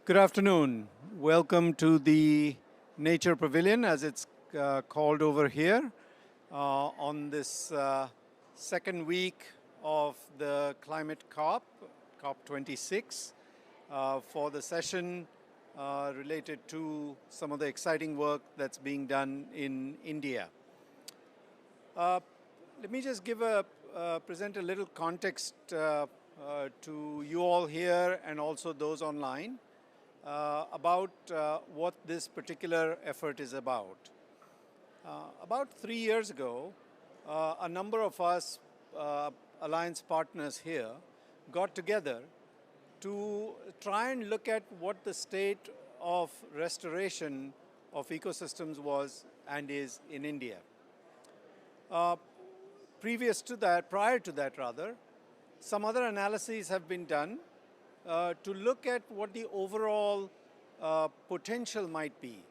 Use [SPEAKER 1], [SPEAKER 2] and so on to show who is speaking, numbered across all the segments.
[SPEAKER 1] Good afternoon. Welcome to the Nature Pavilion, as it's called over here, on this second week of the Climate COP26, for the session related to some of the exciting work that's being done in India. Let me just present a little context to you all here and also those online. About what this particular effort is about. About 3 years ago, a number of us alliance partners here got together to try and look at what the state of restoration of ecosystems was and is in India. Prior to that, some other analyses have been done to look at what the overall potential might be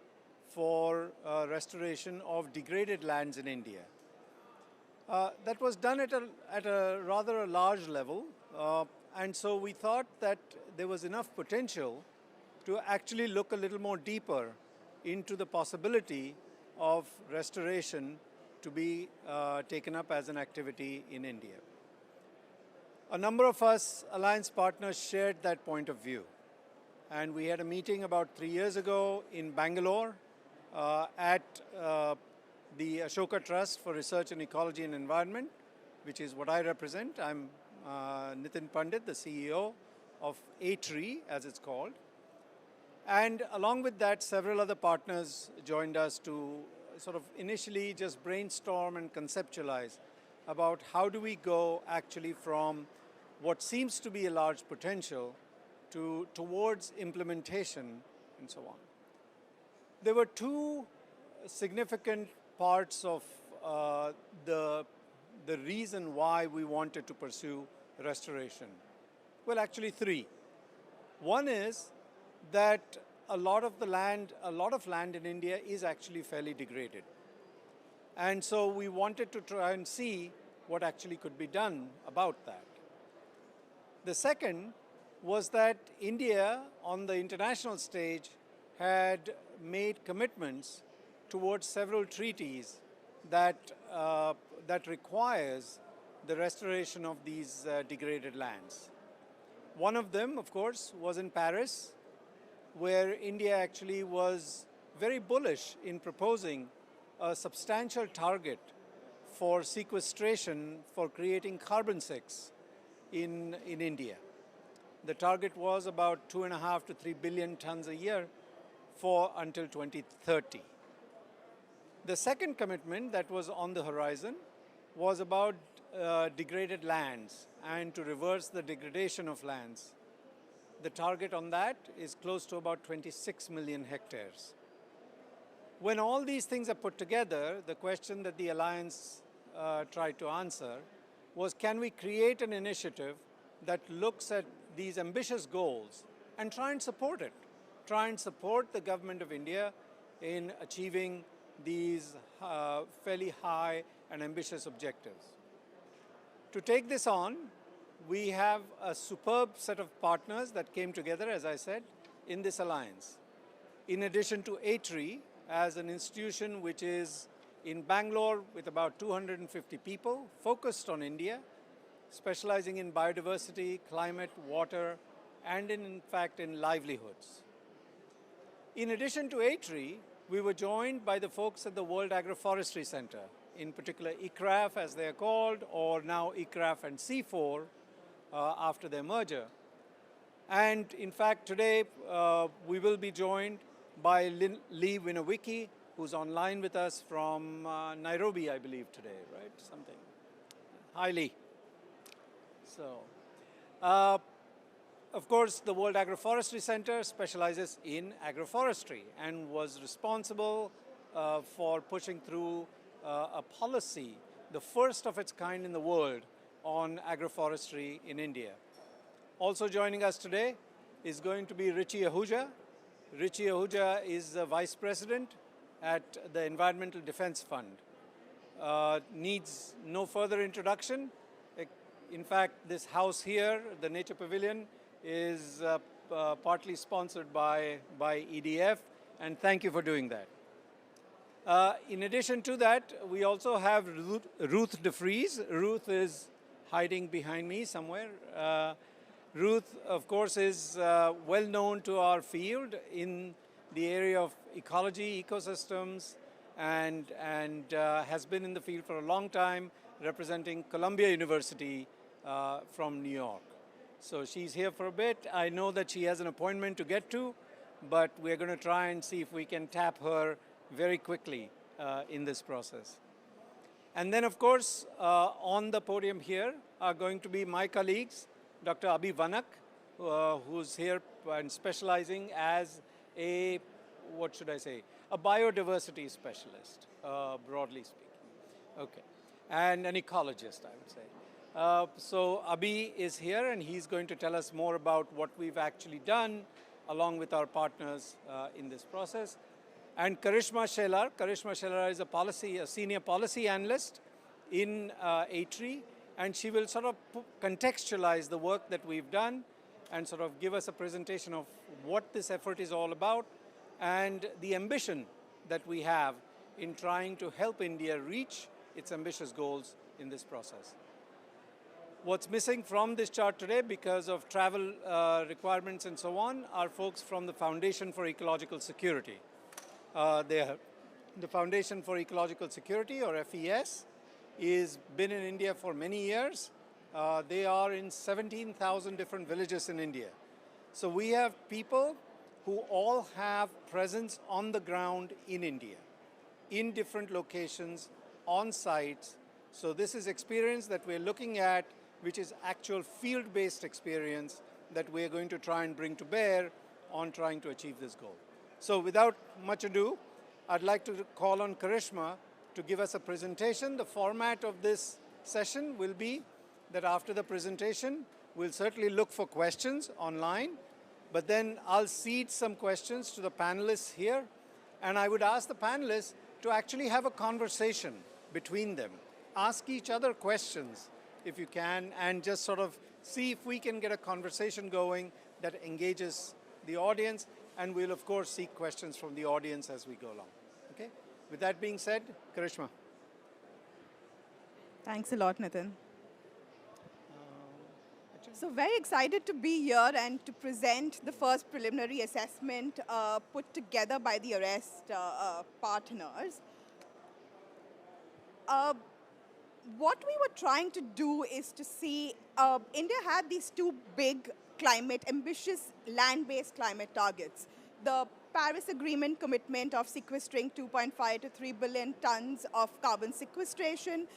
[SPEAKER 1] for restoration of degraded lands in India. That was done at a rather large level, and so we thought that there was enough potential to actually look a little more deeper into the possibility of restoration to be taken up as an activity in India. A number of us alliance partners shared that point of view, and we had a meeting about 3 years ago in Bangalore at the Ashoka Trust for Research in Ecology and Environment, which is what I represent. I'm Nitin Pandit, the CEO of ATREE, as it's called. And along with that, several other partners joined us to sort of initially just brainstorm and conceptualize about how do we go actually from what seems to be a large potential towards implementation and so on. There were two significant parts of the reason why we wanted to pursue restoration. Well, actually three. One is that a lot of land in India is actually fairly degraded. And so we wanted to try and see what actually could be done about that. The second was that India, on the international stage, had made commitments towards several treaties that requires the restoration of these degraded lands. One of them, of course, was in Paris, where India actually was very bullish in proposing a substantial target for sequestration for creating carbon sinks in India. The target was about 2.5 to 3 billion tons a year until 2030. The second commitment that was on the horizon was about degraded lands and to reverse the degradation of lands. The target on that is close to about 26 million hectares. When all these things are put together, the question that the Alliance tried to answer was, can we create an initiative that looks at these ambitious goals and try and support it? Try and support the government of India in achieving these fairly high and ambitious objectives. To take this on, we have a superb set of partners that came together, as I said, in this alliance. In addition to ATREE, as an institution which is in Bangalore with about 250 people, focused on India, specializing in biodiversity, climate, water, and in fact in livelihoods. In addition to ATREE, we were joined by the folks at the World Agroforestry Center, in particular ICRAF as they are called, or now ICRAF and CIFOR after their merger. And in fact today we will be joined by Leigh Winowiecki, who's online with us from Nairobi, I believe, today, right? Something. Hi, Leigh. So, of course, the World Agroforestry Center specializes in agroforestry and was responsible for pushing through a policy, the first of its kind in the world, on agroforestry in India. Also joining us today is going to be Richie Ahuja. Richie Ahuja is the Vice President at the Environmental Defense Fund. Needs no further introduction. In fact, this house here, the Nature Pavilion, is partly sponsored by EDF, and thank you for doing that. In addition to that, we also have Ruth de Vries. Ruth is hiding behind me somewhere. Ruth, of course, is well known to our field in the area of ecology, ecosystems, and has been in the field for a long time, representing Columbia University from New York. So she's here for a bit. I know that she has an appointment to get to, but we're going to try and see if we can tap her very quickly in this process. And then, of course, on the podium here are going to be my colleagues, Dr. Abi Vanak, who's here and specializing as a, what should I say, a biodiversity specialist, broadly speaking. Okay. And an ecologist, I would say. So Abi is here, and he's going to tell us more about what we've actually done along with our partners in this process. And Karishma Shelar is a senior policy analyst in ATREE, and she will sort of contextualize the work that we've done and sort of give us a presentation of what this effort is all about and the ambition that we have in trying to help India reach its ambitious goals in this process. What's missing from this chart today, because of travel requirements and so on, are folks from the Foundation for Ecological Security. The Foundation for Ecological Security, or FES, is been in India for many years. They are in 17,000 different villages in India. So we have people who all have presence on the ground in India, in different locations, on sites. So this is experience that we're looking at, which is actual field-based experience that we're going to try and bring to bear on trying to achieve this goal. So without much ado, I'd like to call on Karishma to give us a presentation. The format of this session will be that after the presentation, we'll certainly look for questions online, but then I'll seed some questions to the panelists here, and I would ask the panelists to actually have a conversation between them. Ask each other questions, if you can, and just sort of see if we can get a conversation going that engages the audience, and we'll, of course, seek questions from the audience as we go along. Okay? With that being said, Karishma.
[SPEAKER 2] Thanks a lot, Nitin. So very excited to be here and to present the first preliminary assessment put together by the ARREST partners. What we were trying to do is to see, India had these two big ambitious land-based climate targets. The Paris Agreement commitment of sequestering 2.5 to 3 billion tons of carbon sequestration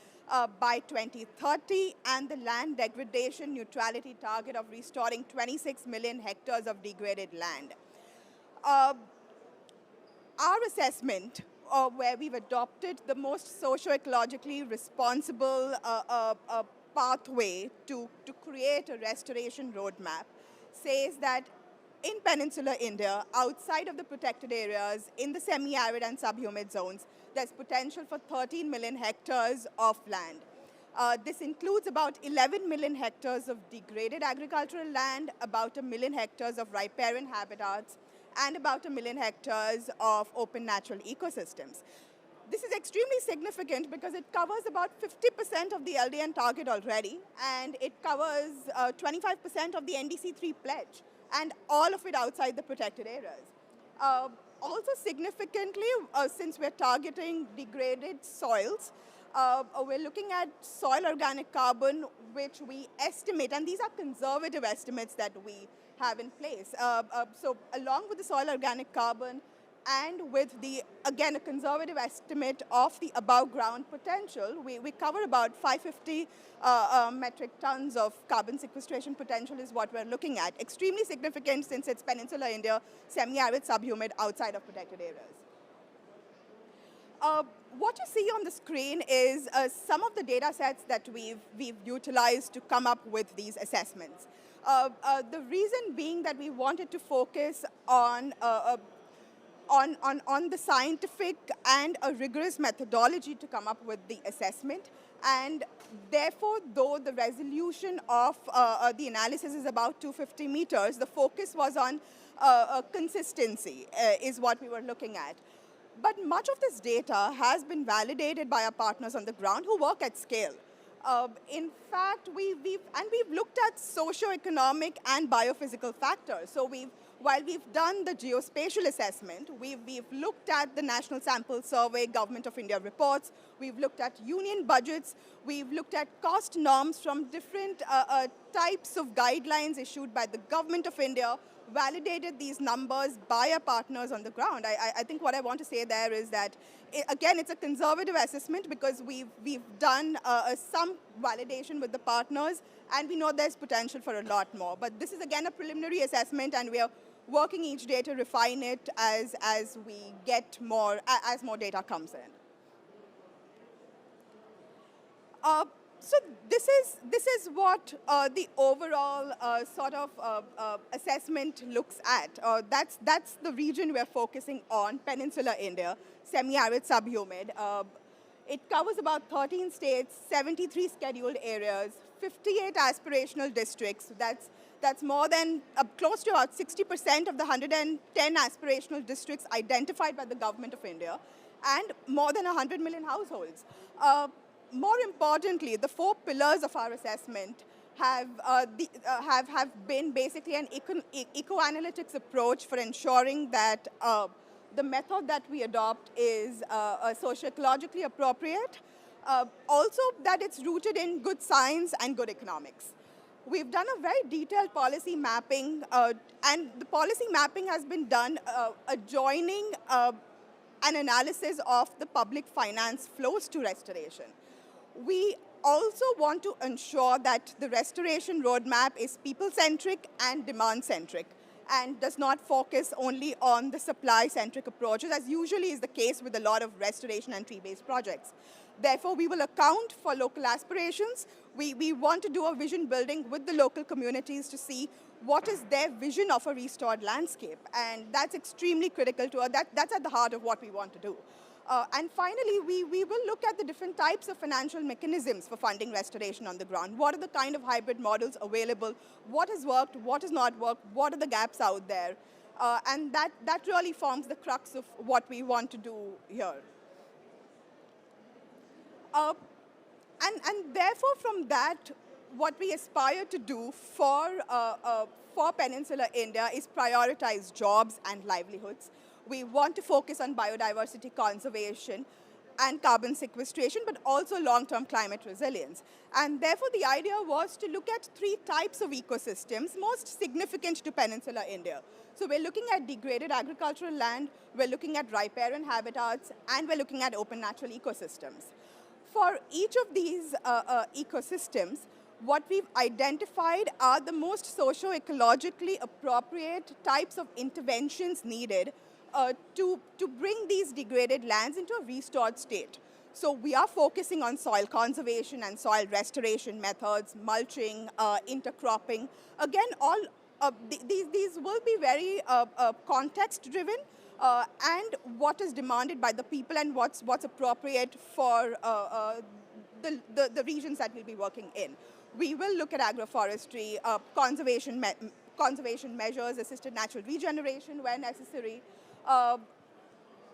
[SPEAKER 2] by 2030, and the land degradation neutrality target of restoring 26 million hectares of degraded land. Our assessment, where we've adopted the most socio-ecologically responsible pathway to create a restoration roadmap, says that in peninsular India, outside of the protected areas, in the semi-arid and subhumid zones, there's potential for 13 million hectares of land. This includes about 11 million hectares of degraded agricultural land, about 1 million hectares of riparian habitats, and about 1 million hectares of open natural ecosystems. This is extremely significant because it covers about 50% of the LDN target already, and it covers 25% of the NDC3 pledge, and all of it outside the protected areas. Also significantly, since we're targeting degraded soils, we're looking at soil organic carbon, which we estimate, and these are conservative estimates that we have in place. So along with the soil organic carbon and with the, again, a conservative estimate of the above ground potential, we cover about 550 metric tons of carbon sequestration potential is what we're looking at. Extremely significant since it's peninsular India, semi-arid, subhumid, outside of protected areas. What you see on the screen is some of the data sets that we've utilized to come up with these assessments. The reason being that we wanted to focus on the scientific and a rigorous methodology to come up with the assessment. And therefore, though the resolution of the analysis is about 250 meters, the focus was on consistency, is what we were looking at. But much of this data has been validated by our partners on the ground who work at scale. In fact, we've looked at socio-economic and biophysical factors. So while we've done the geospatial assessment, we've looked at the National Sample Survey, Government of India reports, we've looked at union budgets, we've looked at cost norms from different types of guidelines issued by the Government of India, validated these numbers by our partners on the ground. I think what I want to say there is that, again, it's a conservative assessment because we've done some validation with the partners, and we know there's potential for a lot more. But this is, again, a preliminary assessment, and we are working each day to refine it as we get more, as more data comes in. So this is what the overall sort of assessment looks at. That's the region we're focusing on, Peninsular India, semi-arid, subhumid. It covers about 13 states, 73 scheduled areas, 58 aspirational districts. That's more than close to about 60% of the 110 aspirational districts identified by the Government of India, and more than 100 million households. More importantly, the 4 pillars of our assessment have been basically an eco-analytics approach for ensuring that the method that we adopt is socio-ecologically appropriate, also that it's rooted in good science and good economics. We've done a very detailed policy mapping, and the policy mapping has been done adjoining an analysis of the public finance flows to restoration. We also want to ensure that the restoration roadmap is people-centric and demand-centric, and does not focus only on the supply-centric approaches, as usually is the case with a lot of restoration and tree-based projects. Therefore, we will account for local aspirations. We want to do a vision building with the local communities to see what is their vision of a restored landscape, and that's extremely critical to us. That's at the heart of what we want to do. And finally, we will look at the different types of financial mechanisms for funding restoration on the ground. What are the kind of hybrid models available? What has worked? What has not worked? What are the gaps out there? And that really forms the crux of what we want to do here. And therefore, from that, what we aspire to do for Peninsular India is prioritize jobs and livelihoods. We want to focus on biodiversity conservation and carbon sequestration, but also long-term climate resilience. And therefore, the idea was to look at 3 types of ecosystems most significant to Peninsular India. So we're looking at degraded agricultural land, we're looking at riparian habitats, and we're looking at open natural ecosystems. For each of these ecosystems, what we've identified are the most socio-ecologically appropriate types of interventions needed to bring these degraded lands into a restored state. So we are focusing on soil conservation and soil restoration methods, mulching, intercropping. Again, all these will be very context-driven, and what is demanded by the people and what's appropriate for the regions that we'll be working in. We will look at agroforestry, conservation measures, assisted natural regeneration where necessary.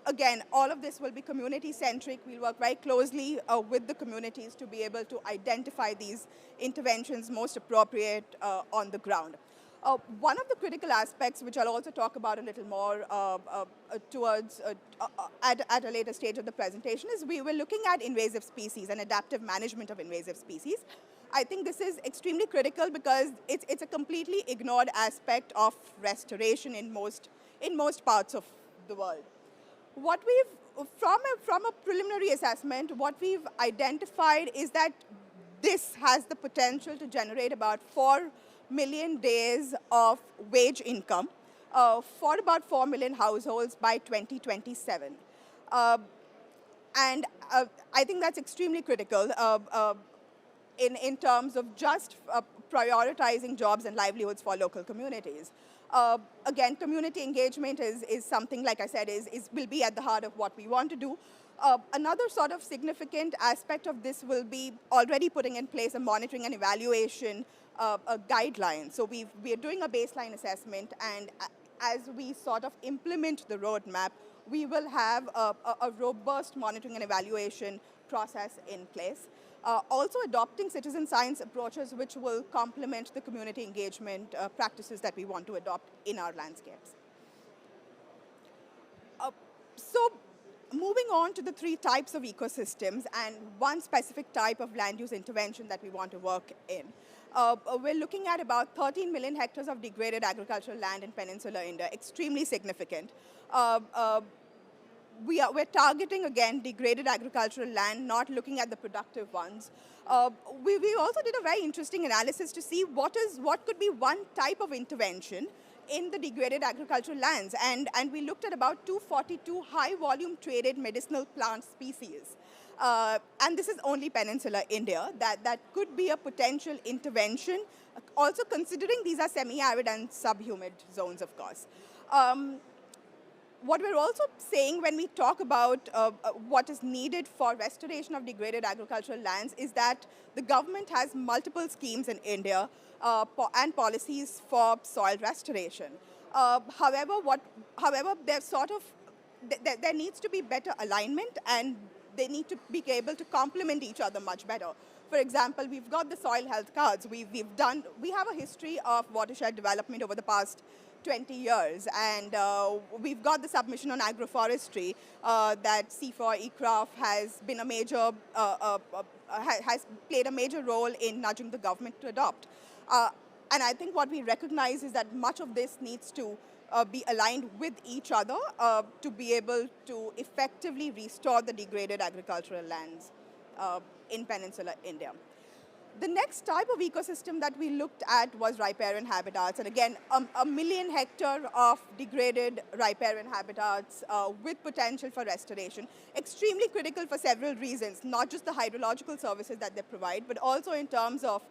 [SPEAKER 2] Again, all of this will be community-centric. We'll work very closely with the communities to be able to identify these interventions most appropriate on the ground. One of the critical aspects, which I'll also talk about a little more towards at a later stage of the presentation, is we were looking at invasive species and adaptive management of invasive species. I think this is extremely critical because it's a completely ignored aspect of restoration in most parts of the world. What we've, from a preliminary assessment, what we've identified is that this has the potential to generate about 4 million days of wage income for about 4 million households by 2027. And I think that's extremely critical in terms of just prioritizing jobs and livelihoods for local communities. Again, community engagement is something, like I said, will be at the heart of what we want to do. Another sort of significant aspect of this will be already putting in place a monitoring and evaluation a guideline. So we are doing a baseline assessment, and as we sort of implement the roadmap, we will have a robust monitoring and evaluation process in place. Also adopting citizen science approaches which will complement the community engagement practices that we want to adopt in our landscapes. So moving on to the 3 types of ecosystems and one specific type of land use intervention that we want to work in. We're looking at about 13 million hectares of degraded agricultural land in peninsular India, extremely significant. We're targeting, again, degraded agricultural land, not looking at the productive ones. We also did a very interesting analysis to see what could be one type of intervention in the degraded agricultural lands. And we looked at about 242 high-volume traded medicinal plant species. And this is only peninsular India. That could be a potential intervention, also considering these are semi-arid and subhumid zones, of course. What we're also saying when we talk about what is needed for restoration of degraded agricultural lands is that the government has multiple schemes in India and policies for soil restoration. However, there needs to be better alignment, and they need to be able to complement each other much better. For example, we've got the soil health cards. We have a history of watershed development over the past 20 years, and we've got the submission on agroforestry that CIFOR-ICRAF has been a major, has played a major role in nudging the government to adopt. And I think what we recognize is that much of this needs to be aligned with each other to be able to effectively restore the degraded agricultural lands in peninsular India. The next type of ecosystem that we looked at was riparian habitats. And again, a million hectare of degraded riparian habitats with potential for restoration. Extremely critical for several reasons, not just the hydrological services that they provide, but also in terms of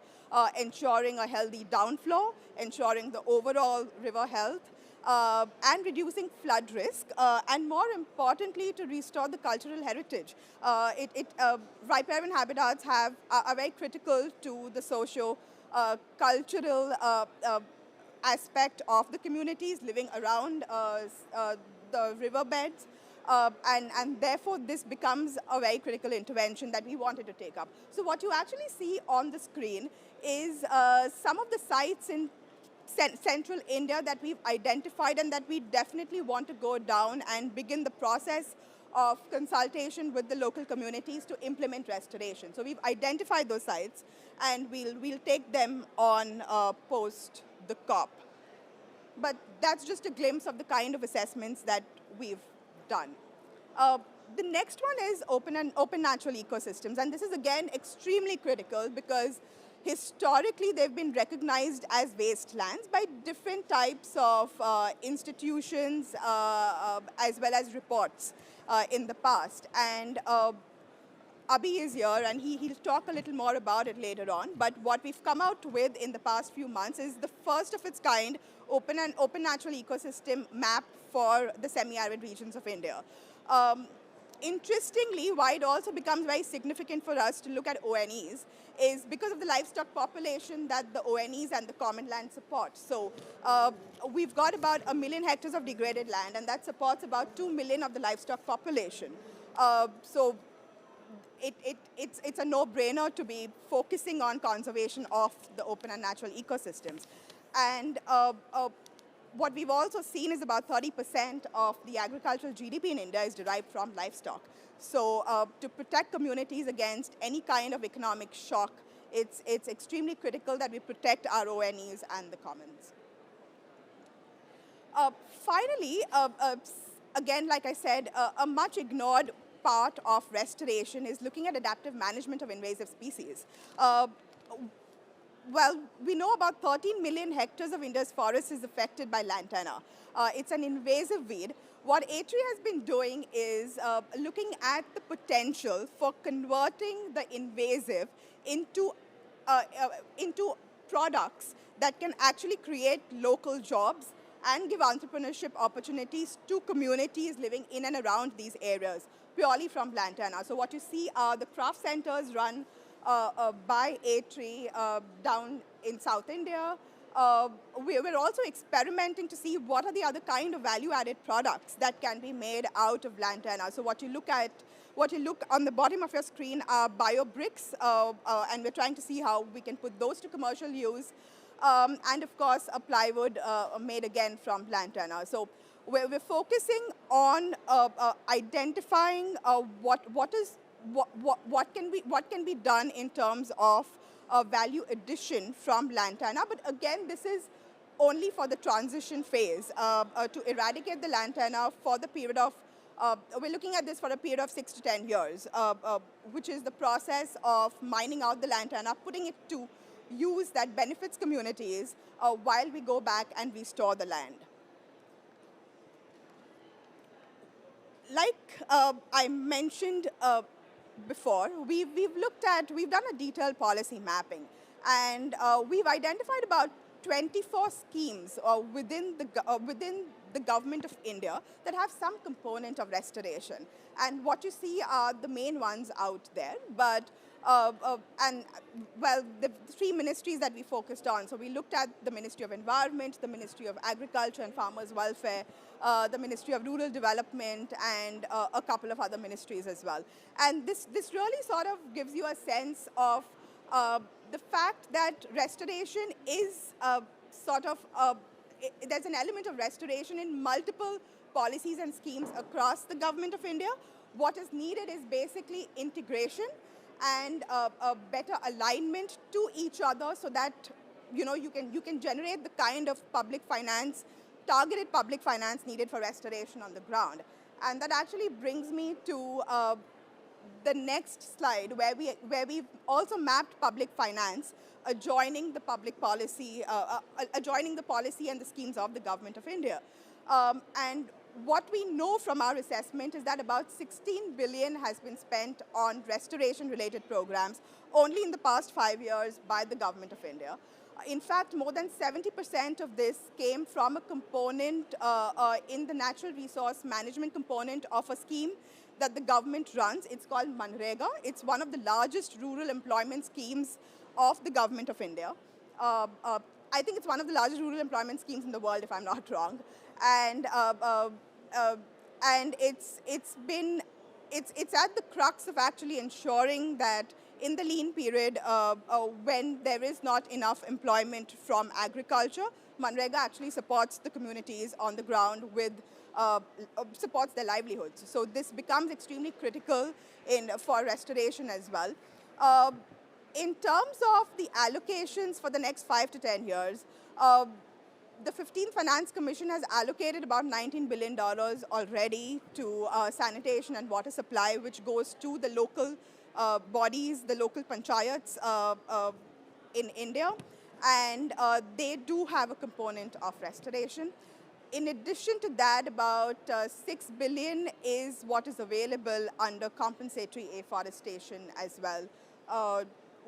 [SPEAKER 2] ensuring a healthy downflow, ensuring the overall river health, and reducing flood risk, and more importantly, to restore the cultural heritage. Riparian habitats are very critical to the socio-cultural aspect of the communities living around the riverbeds, and therefore this becomes a very critical intervention that we wanted to take up. So what you actually see on the screen is some of the sites in central India that we've identified and that we definitely want to go down and begin the process of consultation with the local communities to implement restoration. So we've identified those sites, and we'll take them on post the COP. But that's just a glimpse of the kind of assessments that we've done. The next one is open natural ecosystems, and this is again extremely critical because historically, they've been recognized as wastelands by different types of institutions as well as reports in the past. And Abi is here, and he'll talk a little more about it later on. But what we've come out with in the past few months is the first of its kind open natural ecosystem map for the semi-arid regions of India. Interestingly, why it also becomes very significant for us to look at ONEs is because of the livestock population that the ONEs and the common land support. So we've got about 1 million hectares of degraded land, and that supports about 2 million of the livestock population. So it's a no-brainer to be focusing on conservation of the open and natural ecosystems. And what we've also seen is about 30% of the agricultural GDP in India is derived from livestock. So to protect communities against any kind of economic shock, it's extremely critical that we protect our ONEs and the commons. Finally, again, like I said, a much ignored part of restoration is looking at adaptive management of invasive species. Well, we know about 13 million hectares of India's forest is affected by lantana. It's an invasive weed. What ATREE has been doing is looking at the potential for converting the invasive into products that can actually create local jobs and give entrepreneurship opportunities to communities living in and around these areas, purely from lantana. So what you see are the craft centers run by ATREE down in South India. We're also experimenting to see what are the other kind of value-added products that can be made out of lantana. So what you look on the bottom of your screen are bio bricks, and we're trying to see how we can put those to commercial use. And of course, a plywood made again from lantana. So we're focusing on identifying what can be done in terms of value addition from lantana. But again, this is only for the transition phase to eradicate the lantana for the period of. We're looking at this for a period of 6 to 10 years, which is the process of mining out the lantana, putting it to use that benefits communities while we go back and restore the land. Like I mentioned before, we've done a detailed policy mapping, and we've identified about 24 schemes within the government of India that have some component of restoration. And what you see are the main ones out there, but the three ministries that we focused on. So we looked at the Ministry of Environment, the Ministry of Agriculture and Farmers Welfare, the Ministry of Rural Development, and a couple of other ministries as well. And this really sort of gives you a sense of the fact that restoration is there's an element of restoration in multiple policies and schemes across the government of India. What is needed is basically integration and a better alignment to each other, so that you can generate the kind of public finance, targeted public finance needed for restoration on the ground. And that actually brings me to the next slide, where we've also mapped public finance adjoining the public policy, adjoining the policy and the schemes of the government of India. And what we know from our assessment is that about 16 billion has been spent on restoration-related programs only in the past 5 years by the government of India. In fact, more than 70% of this came from a component in the natural resource management component of a scheme that the government runs. It's called Manrega. It's one of the largest rural employment schemes of the government of India. I think it's one of the largest rural employment schemes in the world, if I'm not wrong. And it's at the crux of actually ensuring that in the lean period, when there is not enough employment from agriculture, Manrega actually supports the communities on the ground with supports their livelihoods. So this becomes extremely critical for restoration as well. In terms of the allocations for the next 5 to 10 years, the 15th Finance Commission has allocated about $19 billion already to sanitation and water supply, which goes to the local bodies, the local panchayats in India. And they do have a component of restoration. In addition to that, about 6 billion is what is available under compensatory afforestation as well,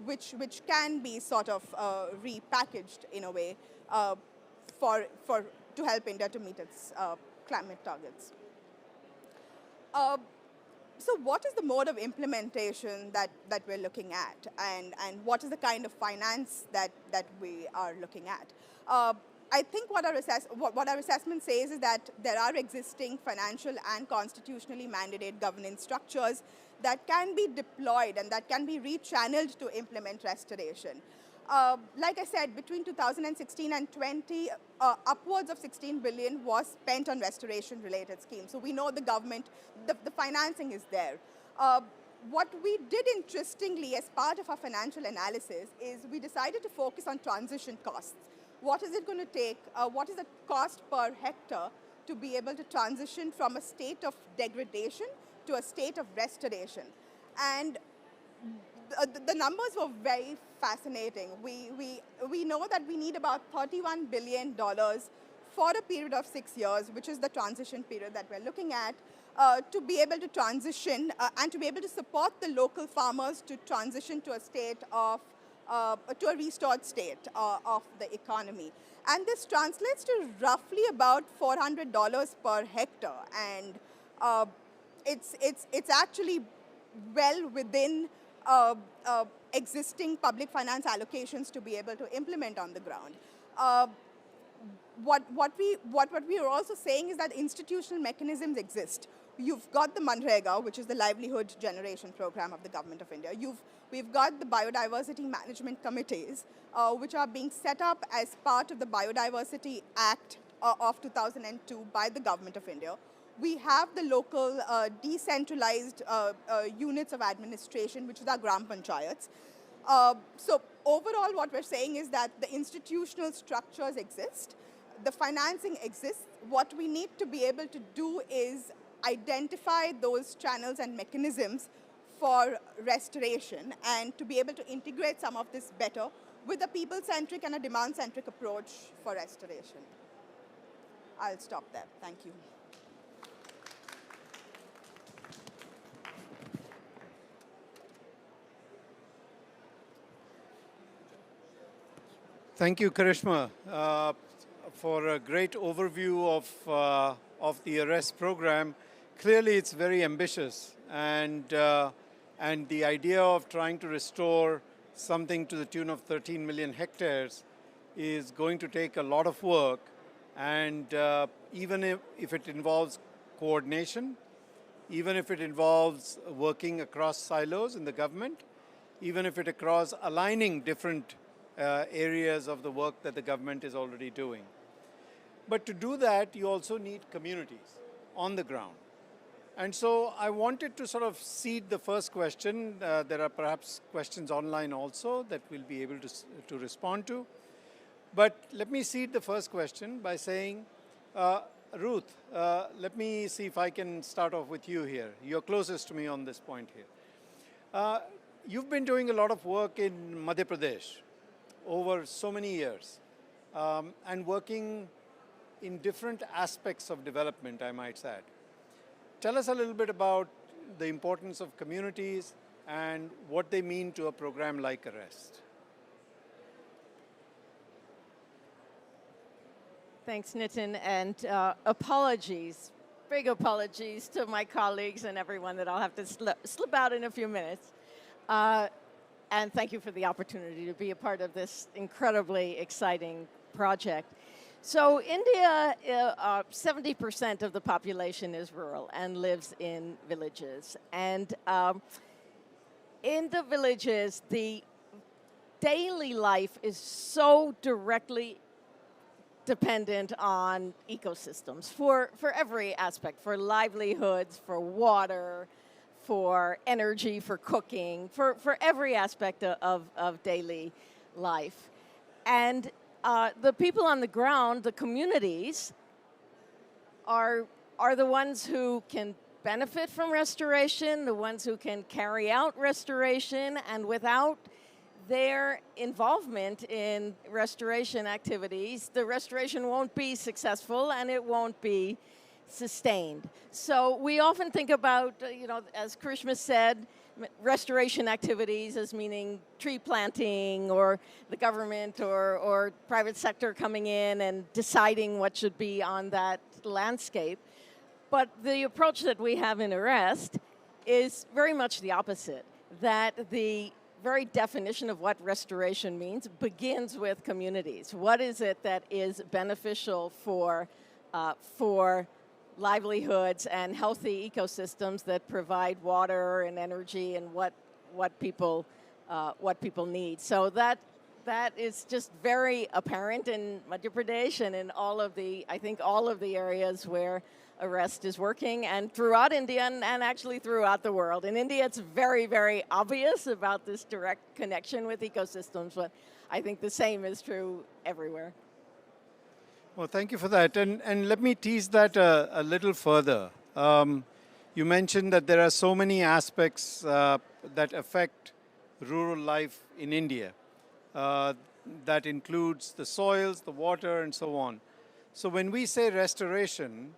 [SPEAKER 2] which can be sort of repackaged in a way to help India to meet its climate targets. So what is the mode of implementation that we're looking at, and what is the kind of finance that we are looking at? I think what our assessment says is that there are existing financial and constitutionally mandated governance structures that can be deployed and that can be rechanneled to implement restoration. Like I said, between 2016 and 20, upwards of 16 billion was spent on restoration-related schemes. So we know the government, the financing is there. What we did interestingly as part of our financial analysis is we decided to focus on transition costs. What is it going to take? What is the cost per hectare to be able to transition from a state of degradation to a state of restoration? And the numbers were very fascinating. We know that we need about $31 billion for a period of 6 years, which is the transition period that we're looking at, to be able to transition and to be able to support the local farmers to transition to a state of to a restored state of the economy. And this translates to roughly about $400 per hectare. And it's actually well within existing public finance allocations to be able to implement on the ground. What we are also saying is that institutional mechanisms exist. You've got the Manrega, which is the livelihood generation program of the government of India. We've got the biodiversity management committees, which are being set up as part of the Biodiversity Act of 2002 by the government of India. We have the local decentralized units of administration, which is our gram panchayats. So overall, what we're saying is that the institutional structures exist, the financing exists. What we need to be able to do is identify those channels and mechanisms for restoration and to be able to integrate some of this better with a people-centric and a demand-centric approach for restoration. I'll stop there. Thank you.
[SPEAKER 1] Thank you, Karishma, for a great overview of the ARREST program. Clearly, it's very ambitious, and the idea of trying to restore something to the tune of 13 million hectares is going to take a lot of work, and even if it involves coordination, even if it involves working across silos in the government, even if it across aligning different areas of the work that the government is already doing. But to do that, you also need communities on the ground. And so I wanted to sort of seed the first question. There are perhaps questions online also that we'll be able to respond to. But let me seed the first question by saying, Ruth, let me see if I can start off with you here. You're closest to me on this point here. You've been doing a lot of work in Madhya Pradesh over so many years, and working in different aspects of development, I might add. Tell us a little bit about the importance of communities and what they mean to a program like ARREST.
[SPEAKER 3] Thanks, Nitin, and apologies, big apologies to my colleagues and everyone that I'll have to slip out in a few minutes. And thank you for the opportunity to be a part of this incredibly exciting project. So India, 70% of the population is rural and lives in villages. And in the villages, the daily life is so directly dependent on ecosystems for every aspect, for livelihoods, for water, for energy, for cooking, for every aspect of daily life. And the people on the ground, the communities, are the ones who can benefit from restoration, the ones who can carry out restoration, and without their involvement in restoration activities, the restoration won't be successful and it won't be sustained. So we often think about, as Karishma said, restoration activities as meaning tree planting or the government or private sector coming in and deciding what should be on that landscape. But the approach that we have in ARREST is very much the opposite, that the very definition of what restoration means begins with communities. What is it that is beneficial for livelihoods and healthy ecosystems that provide water and energy and what people need? So that is just very apparent in Madhya Pradesh and in all of the areas where ARREST is working, and throughout India and actually throughout the world. In India, it's very, very obvious about this direct connection with ecosystems, but I think the same is true everywhere.
[SPEAKER 1] Well, thank you for that. And let me tease that a little further. You mentioned that there are so many aspects that affect rural life in India. That includes the soils, the water, and so on. So when we say restoration,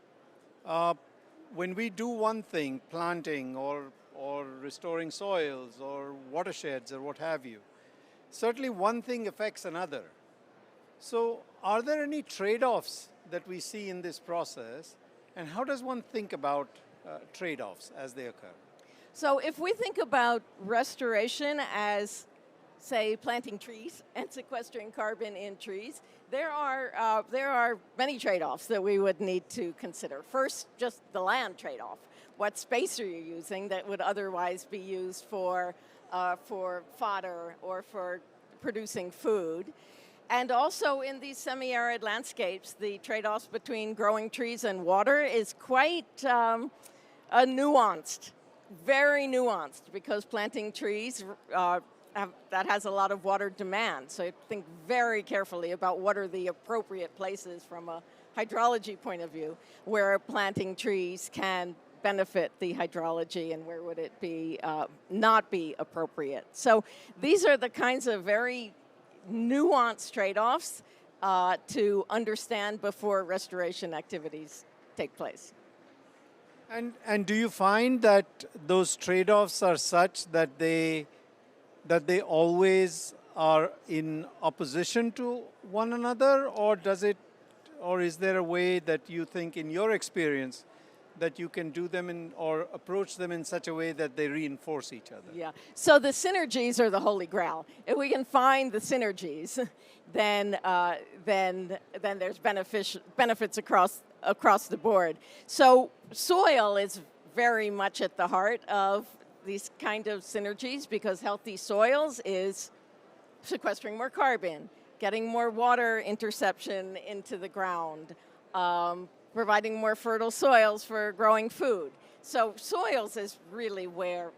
[SPEAKER 1] when we do one thing, planting or restoring soils or watersheds or what have you, certainly one thing affects another. So are there any trade-offs that we see in this process, and how does one think about trade-offs as they occur?
[SPEAKER 3] So if we think about restoration as, say, planting trees and sequestering carbon in trees, there are many trade-offs that we would need to consider. First, just the land trade-off. What space are you using that would otherwise be used for fodder or for producing food? And also in these semi-arid landscapes, the trade-offs between growing trees and water is quite nuanced, very nuanced, because planting trees that has a lot of water demand. So you think very carefully about what are the appropriate places from a hydrology point of view where planting trees can benefit the hydrology and where would it be not be appropriate. So these are the kinds of very nuanced trade-offs to understand before restoration activities take place.
[SPEAKER 1] And do you find that those trade-offs are such that they always are in opposition to one another, or is there a way that you think, in your experience, that you can do them or approach them in such a way that they reinforce each other?
[SPEAKER 3] Yeah. So the synergies are the holy grail. If we can find the synergies, then there's benefits across the board. So soil is very much at the heart of these kind of synergies, because healthy soils is sequestering more carbon, getting more water interception into the ground, providing more fertile soils for growing food. So soils is really where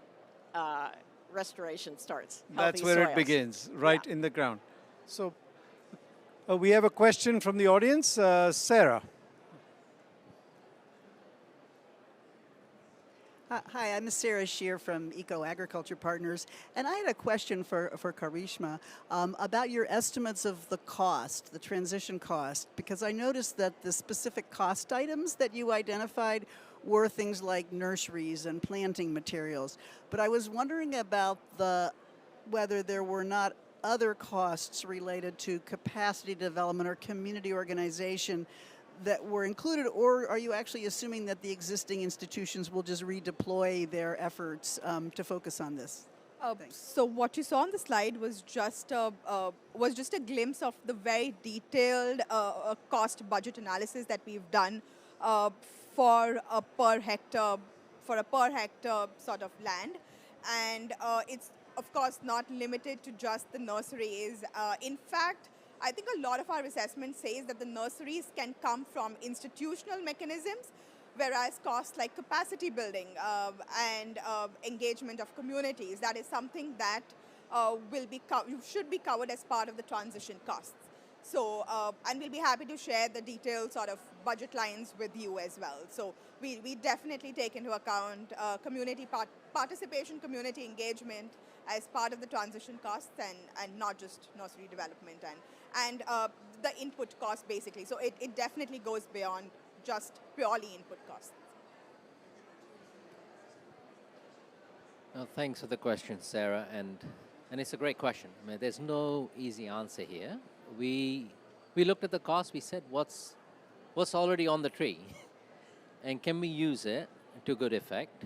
[SPEAKER 3] restoration starts.
[SPEAKER 1] That's where it begins, right in the ground. So we have a question from the audience. Sarah.
[SPEAKER 4] Hi, I'm Sarah Shear from Agriculture Partners, and I had a question for Karishma about your estimates of the cost, the transition cost, because I noticed that the specific cost items that you identified were things like nurseries and planting materials. But I was wondering about whether there were not other costs related to capacity development or community organization that were included, or are you actually assuming that the existing institutions will just redeploy their efforts to focus on this?
[SPEAKER 2] So what you saw on the slide was just a glimpse of the very detailed cost budget analysis that we've done for a per hectare sort of land, and it's of course not limited to just the nurseries. In fact, I think a lot of our assessment says that the nurseries can come from institutional mechanisms, whereas costs like capacity building and engagement of communities, that is something that should be covered as part of the transition costs. So, and we'll be happy to share the detailed sort of budget lines with you as well. So we definitely take into account community participation, community engagement as part of the transition costs, and not just nursery development and the input cost basically. So it definitely goes beyond just purely input costs.
[SPEAKER 5] Well, thanks for the question, Sarah, and it's a great question. I mean, there's no easy answer here. We looked at the cost. We said, what's already on the tree, and can we use it to good effect?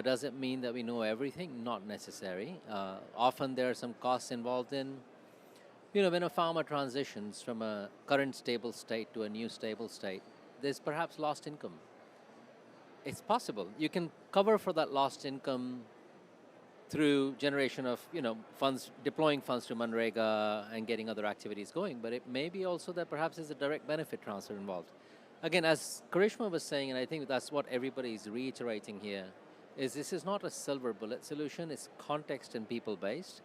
[SPEAKER 5] Does it mean that we know everything? Not necessary. Often there are some costs involved in, when a farmer transitions from a current stable state to a new stable state, there's perhaps lost income. It's possible. You can cover for that lost income through generation of, funds, deploying funds to Manrega and getting other activities going, but it may be also that perhaps there's a direct benefit transfer involved. Again, as Karishma was saying, and I think that's what everybody is reiterating here, is this is not a silver bullet solution, it's context and people-based.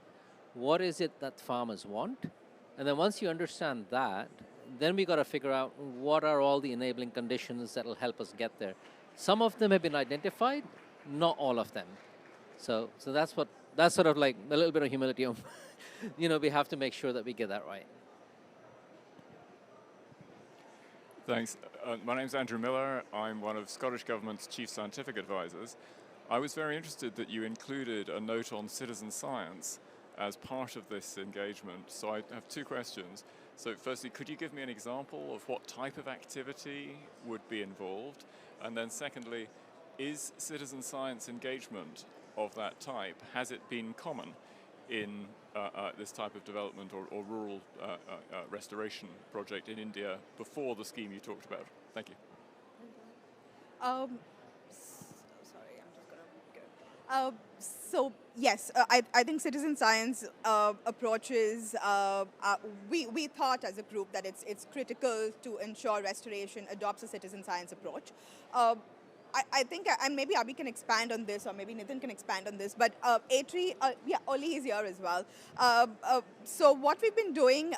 [SPEAKER 5] What is it that farmers want? And then once you understand that, then we got to figure out what are all the enabling conditions that will help us get there. Some of them have been identified, not all of them. So that's sort of like a little bit of humility. We have to make sure that we get that right.
[SPEAKER 6] Thanks. My name's Andrew Miller. I'm one of Scottish Government's Chief Scientific Advisors. I was very interested that you included a note on citizen science. as part of this engagement. So I have two questions. So firstly, could you give me an example of what type of activity would be involved? And then secondly, is citizen science engagement of that type, has it been common in this type of development or rural restoration project in India before the scheme you talked about? Thank you.
[SPEAKER 2] Sorry, I'm just gonna go. So yes, I think citizen science approaches. We thought as a group that it's critical to ensure restoration adopts a citizen science approach. I think, and maybe Abi can expand on this, or maybe Nathan can expand on this, but ATREE, yeah, Oli is here as well. So what we've been doing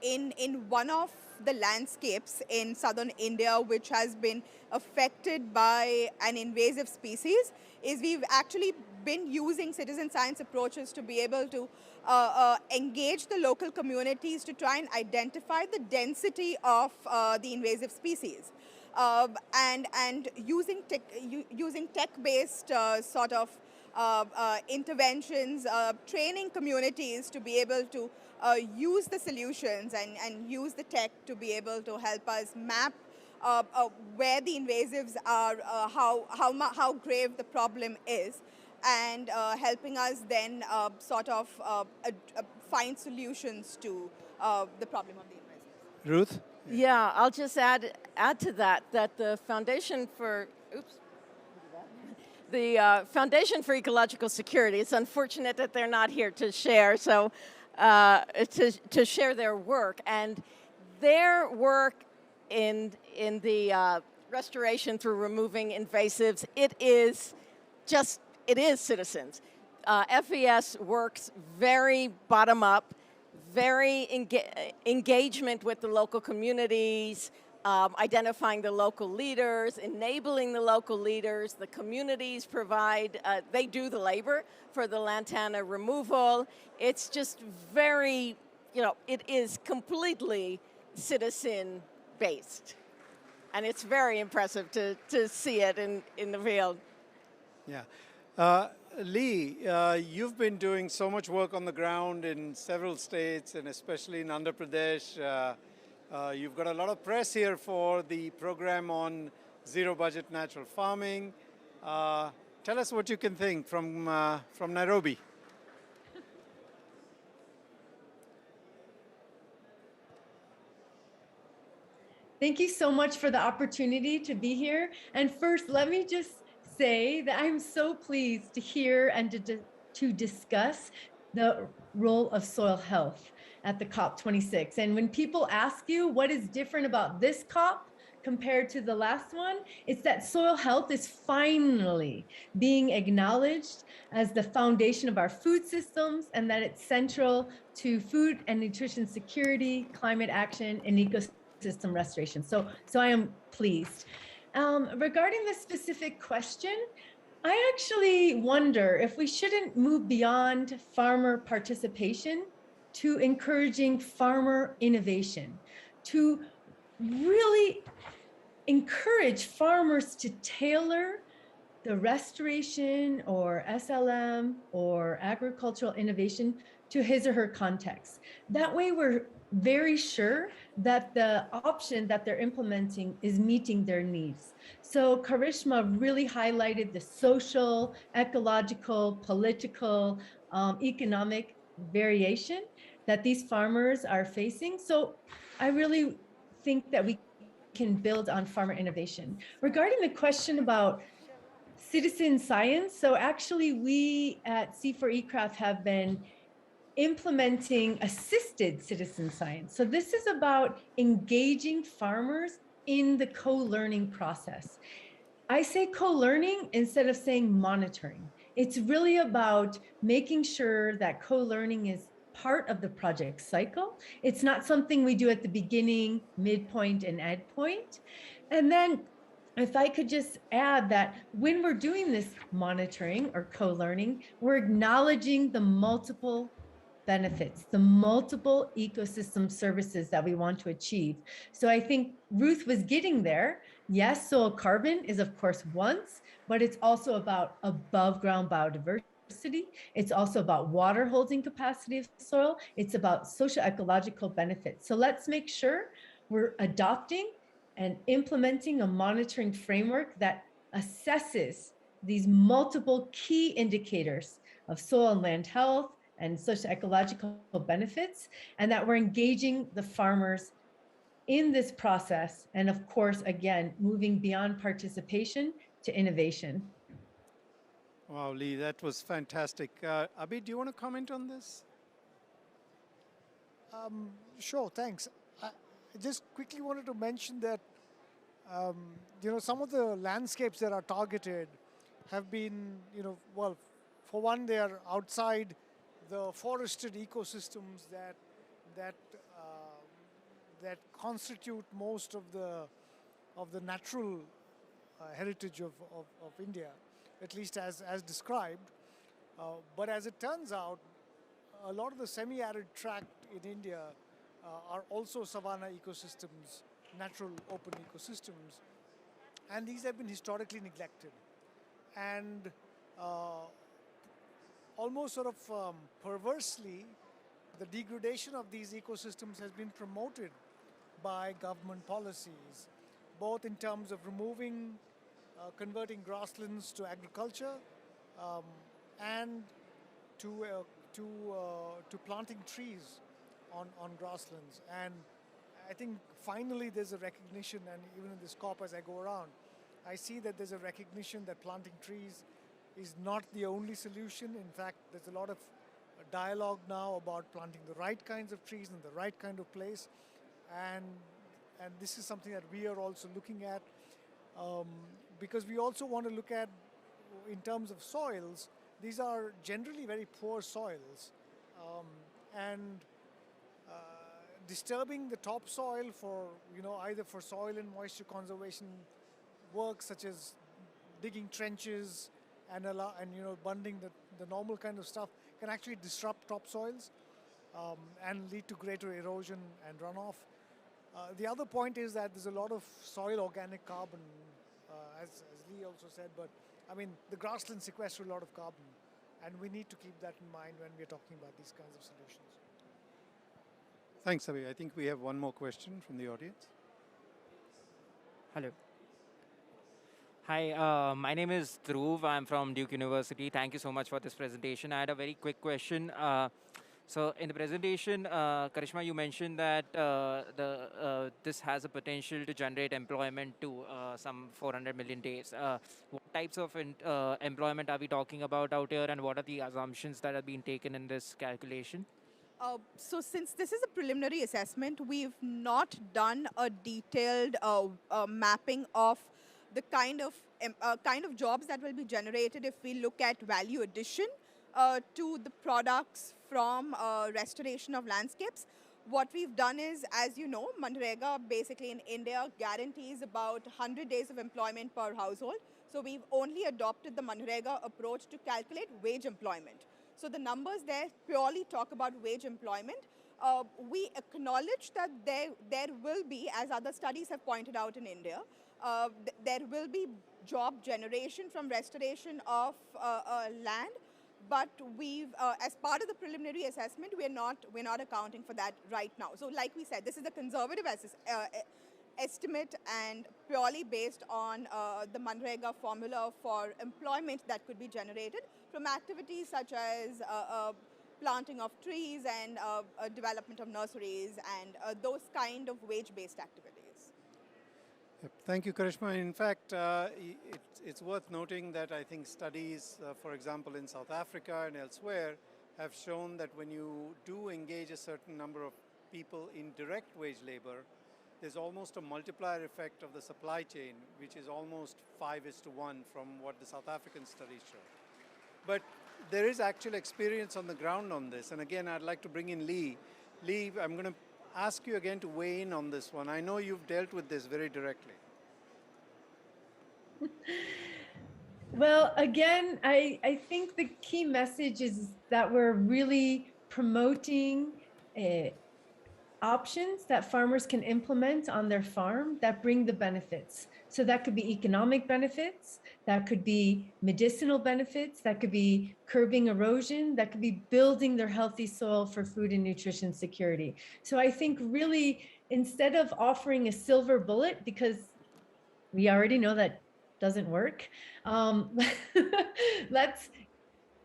[SPEAKER 2] in one of the landscapes in southern India, which has been affected by an invasive species, is we've actually been using citizen science approaches to be able to engage the local communities to try and identify the density of the invasive species. And using tech-based sort of interventions, training communities to be able to use the solutions and use the tech to be able to help us map where the invasives are, how grave the problem is, and helping us then sort of find solutions to the problem of the invasives.
[SPEAKER 1] Ruth?
[SPEAKER 3] Yeah, I'll just add to that the Foundation for Foundation for Ecological Security. It's unfortunate that they're not here to share, so to share their work, and their work in the restoration through removing invasives. It is citizens. FES works very bottom up. Very engagement with the local communities, identifying the local leaders, enabling the local leaders. The communities provide, they do the labor for the lantana removal. It's just very, it is completely citizen-based. And it's very impressive to see it in the field.
[SPEAKER 1] Yeah. Leigh, you've been doing so much work on the ground in several states, and especially in Andhra Pradesh. You've got a lot of press here for the program on zero-budget natural farming. Tell us what you can think from Nairobi.
[SPEAKER 7] Thank you so much for the opportunity to be here. And first, let me just say that I'm so pleased to hear and to discuss the role of soil health at the COP26. And when people ask you what is different about this COP compared to the last one, it's that soil health is finally being acknowledged as the foundation of our food systems, and that it's central to food and nutrition security, climate action, and ecosystem restoration. So I am pleased. Regarding the specific question, I actually wonder if we shouldn't move beyond farmer participation to encouraging farmer innovation, to really encourage farmers to tailor the restoration or SLM or agricultural innovation to his or her context. That way we're very sure that the option that they're implementing is meeting their needs. So Karishma really highlighted the social, ecological, political, economic variation that these farmers are facing. So I really think that we can build on farmer innovation. Regarding the question about citizen science, so actually we at CIFOR-ICRAF have been implementing assisted citizen science. So this is about engaging farmers in the co-learning process. I say co-learning instead of saying monitoring. It's really about making sure that co-learning is part of the project cycle. It's not something we do at the beginning, midpoint, and end point. And then if I could just add that when we're doing this monitoring or co-learning, we're acknowledging the multiple benefits, the multiple ecosystem services that we want to achieve. So I think Ruth was getting there. Yes, soil carbon is of course once, but it's also about above ground biodiversity. It's also about water holding capacity of soil. It's about social ecological benefits. So let's make sure we're adopting and implementing a monitoring framework that assesses these multiple key indicators of soil and land health and social ecological benefits, and that we're engaging the farmers in this process. And of course, again, moving beyond participation to innovation.
[SPEAKER 1] Wow, Leigh, that was fantastic. Abi, do you want to comment on this?
[SPEAKER 8] Sure, thanks. I just quickly wanted to mention that some of the landscapes that are targeted have been, well, for one, they are outside the forested ecosystems that constitute most of the natural heritage of India, at least as described. But as it turns out, a lot of the semi-arid tract in India are also savanna ecosystems, natural open ecosystems, and these have been historically neglected. And almost sort of perversely, the degradation of these ecosystems has been promoted by government policies, both in terms of converting grasslands to agriculture, and to planting trees on grasslands. And I think finally there's a recognition, and even in this COP as I go around, I see that there's a recognition that planting trees is not the only solution. In fact, there's a lot of dialogue now about planting the right kinds of trees in the right kind of place. And this is something that we are also looking at, because we also want to look at, in terms of soils, these are generally very poor soils, and disturbing the topsoil for, either for soil and moisture conservation work, such as digging trenches and bunding the normal kind of stuff, can actually disrupt topsoils and lead to greater erosion and runoff. The other point is that there's a lot of soil organic carbon, as Leigh also said, but I mean, the grasslands sequester a lot of carbon, and we need to keep that in mind when we're talking about these kinds of solutions.
[SPEAKER 1] Thanks, Abi. I think we have one more question from the audience.
[SPEAKER 9] Hello. Hi, my name is Dhruv. I'm from Duke University. Thank you so much for this presentation. I had a very quick question. So in the presentation, Karishma, you mentioned that this has a potential to generate employment to some 400 million days. What types of employment are we talking about out here, and what are the assumptions that have been taken in this calculation?
[SPEAKER 2] So since this is a preliminary assessment, we've not done a detailed mapping of the kind of jobs that will be generated if we look at value addition to the products from restoration of landscapes. What we've done is, as you know, Manrega basically in India guarantees about 100 days of employment per household. So we've only adopted the Manrega approach to calculate wage employment. So the numbers there purely talk about wage employment. We acknowledge that there will be, as other studies have pointed out in India, there will be job generation from restoration of land, but we've, as part of the preliminary assessment, we're not accounting for that right now. So like we said, this is a conservative estimate and purely based on the Manrega formula for employment that could be generated from activities such as planting of trees and development of nurseries and those kind of wage-based activities.
[SPEAKER 1] Yep. Thank you, Karishma. In fact, it's worth noting that I think studies, for example, in South Africa and elsewhere, have shown that when you do engage a certain number of people in direct wage labor, there's almost a multiplier effect of the supply chain, which is almost 5:1 from what the South African studies show. But there is actual experience on the ground on this. And again, I'd like to bring in Leigh. Leigh, I'm going to ask you again to weigh in on this one. I know you've dealt with this very directly.
[SPEAKER 7] Well, again, I think the key message is that we're really promoting options that farmers can implement on their farm that bring the benefits. So that could be economic benefits, that could be medicinal benefits, that could be curbing erosion, that could be building their healthy soil for food and nutrition security. So I think really, instead of offering a silver bullet, because we already know that doesn't work, let's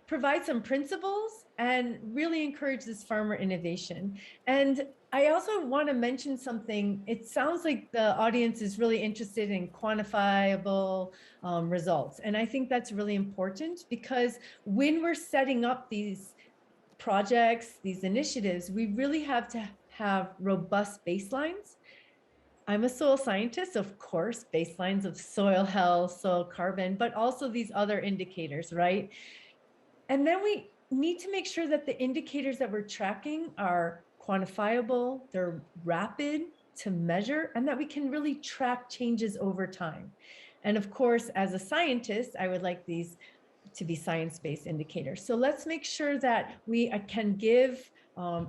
[SPEAKER 7] provide some principles and really encourage this farmer innovation. And I also want to mention something. It sounds like the audience is really interested in quantifiable results. And I think that's really important, because when we're setting up these projects, these initiatives, we really have to have robust baselines. I'm a soil scientist, of course, baselines of soil health, soil carbon, but also these other indicators, right? And then we need to make sure that the indicators that we're tracking are quantifiable, they're rapid to measure, and that we can really track changes over time. And of course, as a scientist, I would like these to be science-based indicators. So let's make sure that we can give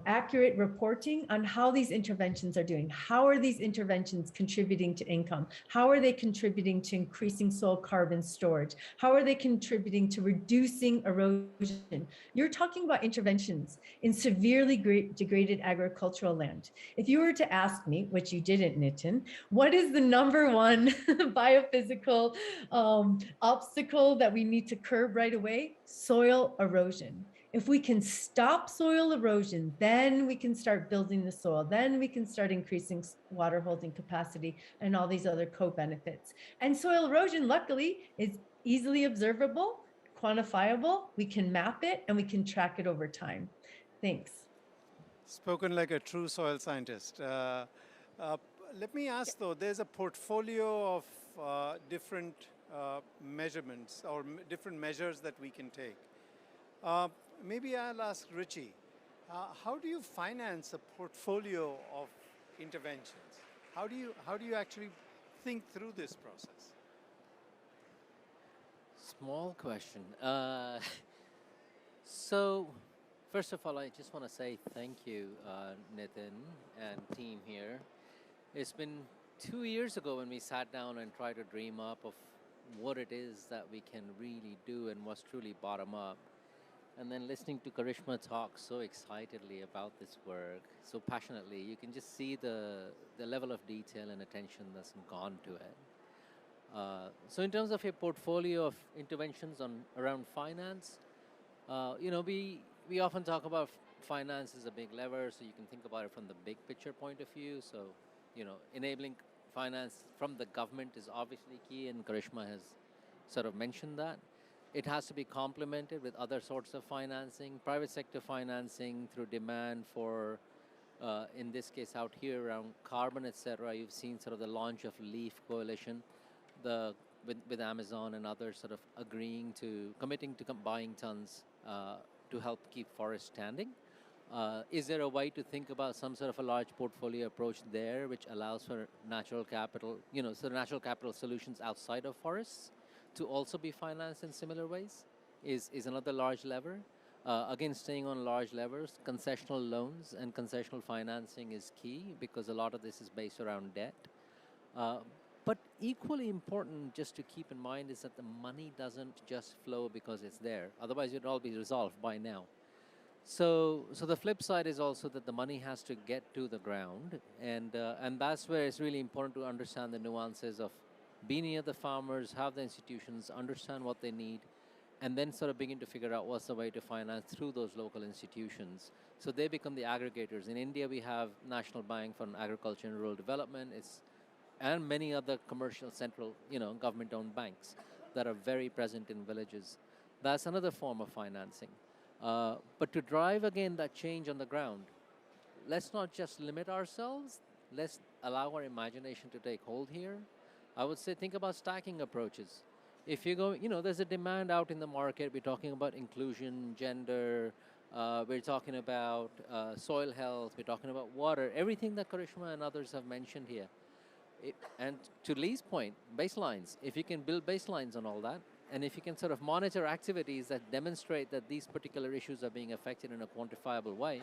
[SPEAKER 7] accurate reporting on how these interventions are doing. How are these interventions contributing to income? How are they contributing to increasing soil carbon storage? How are they contributing to reducing erosion? You're talking about interventions in severely degraded agricultural land. If you were to ask me, which you didn't, Nitin, what is the #1 biophysical obstacle that we need to curb right away? Soil erosion. If we can stop soil erosion, then we can start building the soil. Then we can start increasing water holding capacity and all these other co-benefits. And soil erosion, luckily, is easily observable, quantifiable. We can map it and we can track it over time. Thanks.
[SPEAKER 1] Spoken like a true soil scientist. Let me ask though, there's a portfolio of different measurements or different measures that we can take. Maybe I'll ask Richie, how do you finance a portfolio of interventions? How do you actually think through this process?
[SPEAKER 5] Small question. So, first of all, I just want to say thank you, Nitin and team here. It's been 2 years ago when we sat down and tried to dream up of what it is that we can really do and what's truly bottom up. And then listening to Karishma talk so excitedly about this work, so passionately, you can just see the level of detail and attention that's gone to it. So in terms of a portfolio of interventions around finance, we often talk about finance as a big lever, so you can think about it from the big picture point of view. So, enabling finance from the government is obviously key, and Karishma has sort of mentioned that. It has to be complemented with other sorts of financing, private sector financing through demand for, in this case out here around carbon, etc. You've seen sort of the launch of LEAF Coalition, with Amazon and others sort of committing to buying tons to help keep forests standing. Is there a way to think about some sort of a large portfolio approach there, which allows for natural capital, so natural capital solutions outside of forests to also be financed in similar ways is another large lever. Again, staying on large levers, concessional loans and concessional financing is key because a lot of this is based around debt. But equally important just to keep in mind is that the money doesn't just flow because it's there. Otherwise, it would all be resolved by now. So the flip side is also that the money has to get to the ground, and that's where it's really important to understand the nuances of be near the farmers, have the institutions, understand what they need, and then sort of begin to figure out what's the way to finance through those local institutions. So they become the aggregators. In India, we have National Bank for Agriculture and Rural Development, and many other commercial central, government-owned banks that are very present in villages. That's another form of financing. But to drive, again, that change on the ground, let's not just limit ourselves. Let's allow our imagination to take hold here. I would say think about stacking approaches. If you go, there's a demand out in the market. We're talking about inclusion, gender. We're talking about soil health. We're talking about water. Everything that Karishma and others have mentioned here. And to Leigh's point, baselines. If you can build baselines on all that, and if you can sort of monitor activities that demonstrate that these particular issues are being affected in a quantifiable way,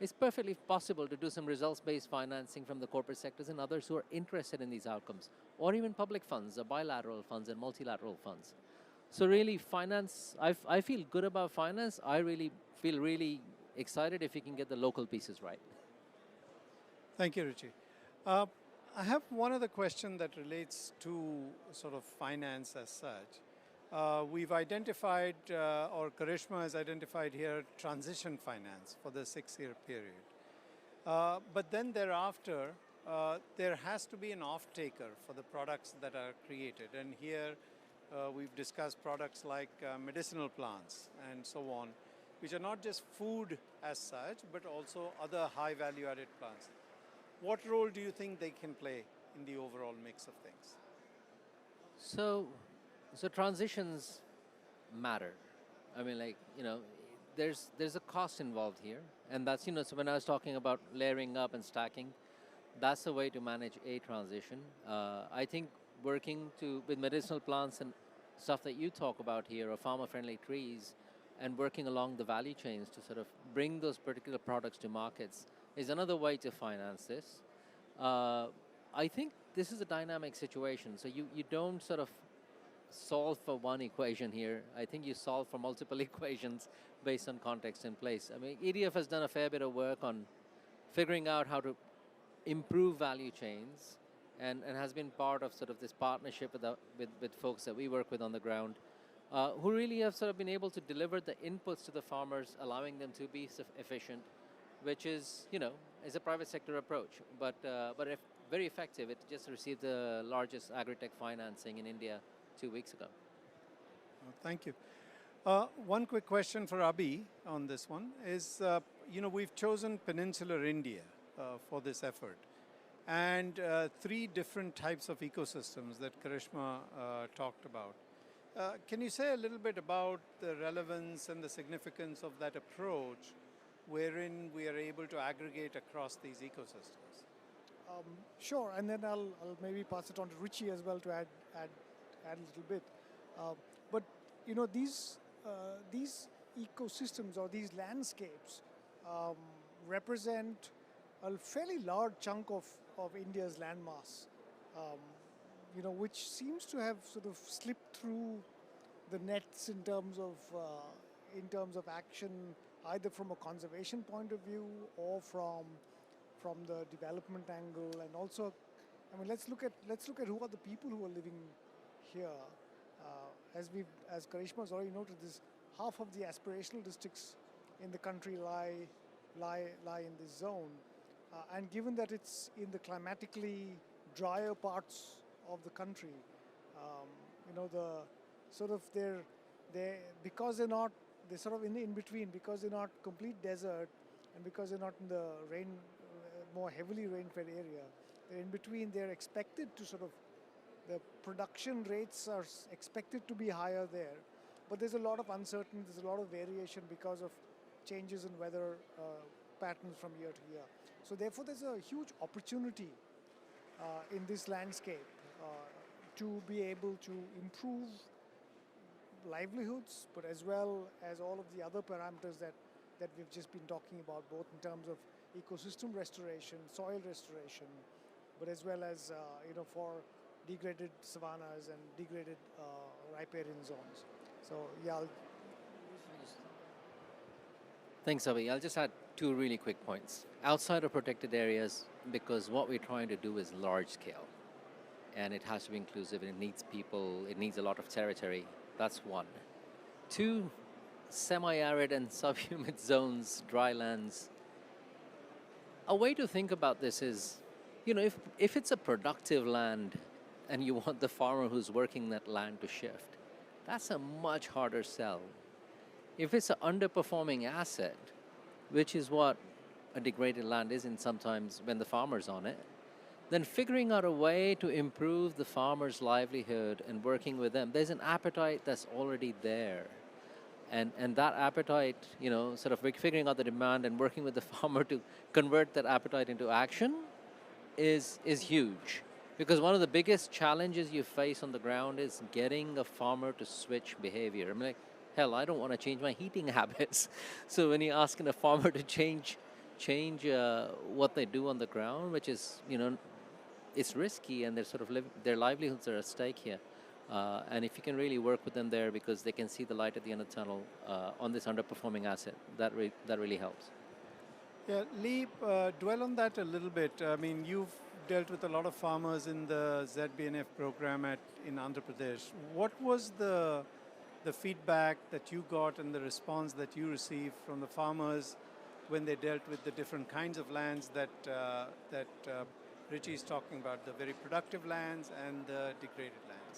[SPEAKER 5] it's perfectly possible to do some results-based financing from the corporate sectors and others who are interested in these outcomes, or even public funds, or bilateral funds and multilateral funds. So really finance, I feel good about finance. I really feel really excited if you can get the local pieces right.
[SPEAKER 1] Thank you, Richie. I have one other question that relates to sort of finance as such. We've identified, or Karishma has identified here, transition finance for the 6-year period. But then thereafter, there has to be an off-taker for the products that are created. And here we've discussed products like medicinal plants and so on, which are not just food as such, but also other high value-added plants. What role do you think they can play in the overall mix of things?
[SPEAKER 5] So transitions matter. I mean, like, there's a cost involved here, and that's, so when I was talking about layering up and stacking, that's the way to manage a transition. I think working with medicinal plants and stuff that you talk about here, or farmer-friendly trees, and working along the value chains to sort of bring those particular products to markets is another way to finance this. I think this is a dynamic situation, so you don't sort of solve for one equation here. I think you solve for multiple equations based on context in place. I mean, EDF has done a fair bit of work on figuring out how to improve value chains, and has been part of sort of this partnership with folks that we work with on the ground, who really have sort of been able to deliver the inputs to the farmers, allowing them to be efficient, which is, is a private sector approach, but if very effective. It just received the largest agri-tech financing in India 2 weeks ago.
[SPEAKER 1] Thank you. One quick question for Abi on this one is, we've chosen peninsular India for this effort, and 3 different types of ecosystems that Karishma talked about. Can you say a little bit about the relevance and the significance of that approach, wherein we are able to aggregate across these ecosystems?
[SPEAKER 8] Sure, and then I'll maybe pass it on to Richie as well to add a little bit. But these ecosystems or these landscapes represent a fairly large chunk of India's landmass, which seems to have sort of slipped through the nets in terms of action, either from a conservation point of view or from the development angle. And also, I mean, let's look at who are the people who are living here. As Karishma has already noted, half of the aspirational districts in the country lie in this zone, and given that it's in the climatically drier parts of the country, because they're sort of in between, because they're not complete desert, and because they're not in the more heavily rain-fed area, they're in between. They're expected to the production rates are expected to be higher there, but there's a lot of uncertainty, there's a lot of variation because of changes in weather patterns from year to year. So therefore there's a huge opportunity in this landscape to be able to improve livelihoods, but as well as all of the other parameters that we've just been talking about, both in terms of ecosystem restoration, soil restoration, but as well as for degraded savannas and degraded riparian zones. So yeah.
[SPEAKER 5] Thanks, Abi. I'll just add 2 really quick points. Outside of protected areas, because what we're trying to do is large scale, and it has to be inclusive, and it needs people, it needs a lot of territory. That's 1. 2, semi-arid and subhumid zones, dry lands. A way to think about this is, if it's a productive land and you want the farmer who's working that land to shift, that's a much harder sell. If it's an underperforming asset, which is what a degraded land is in sometimes when the farmer's on it, then figuring out a way to improve the farmer's livelihood and working with them, there's an appetite that's already there. And that appetite, sort of figuring out the demand and working with the farmer to convert that appetite into action is huge. Because one of the biggest challenges you face on the ground is getting a farmer to switch behavior. I mean, like, hell, I don't want to change my heating habits. So when you're asking a farmer to change change what they do on the ground, which is, it's risky, and they're sort of their livelihoods are at stake here. And if you can really work with them there because they can see the light at the end of the tunnel on this underperforming asset, that really helps.
[SPEAKER 1] Yeah, Leigh, dwell on that a little bit. I mean, you've dealt with a lot of farmers in the ZBNF program in Andhra Pradesh. What was the feedback that you got and the response that you received from the farmers when they dealt with the different kinds of lands that Richie is talking about, the very productive lands and the degraded lands?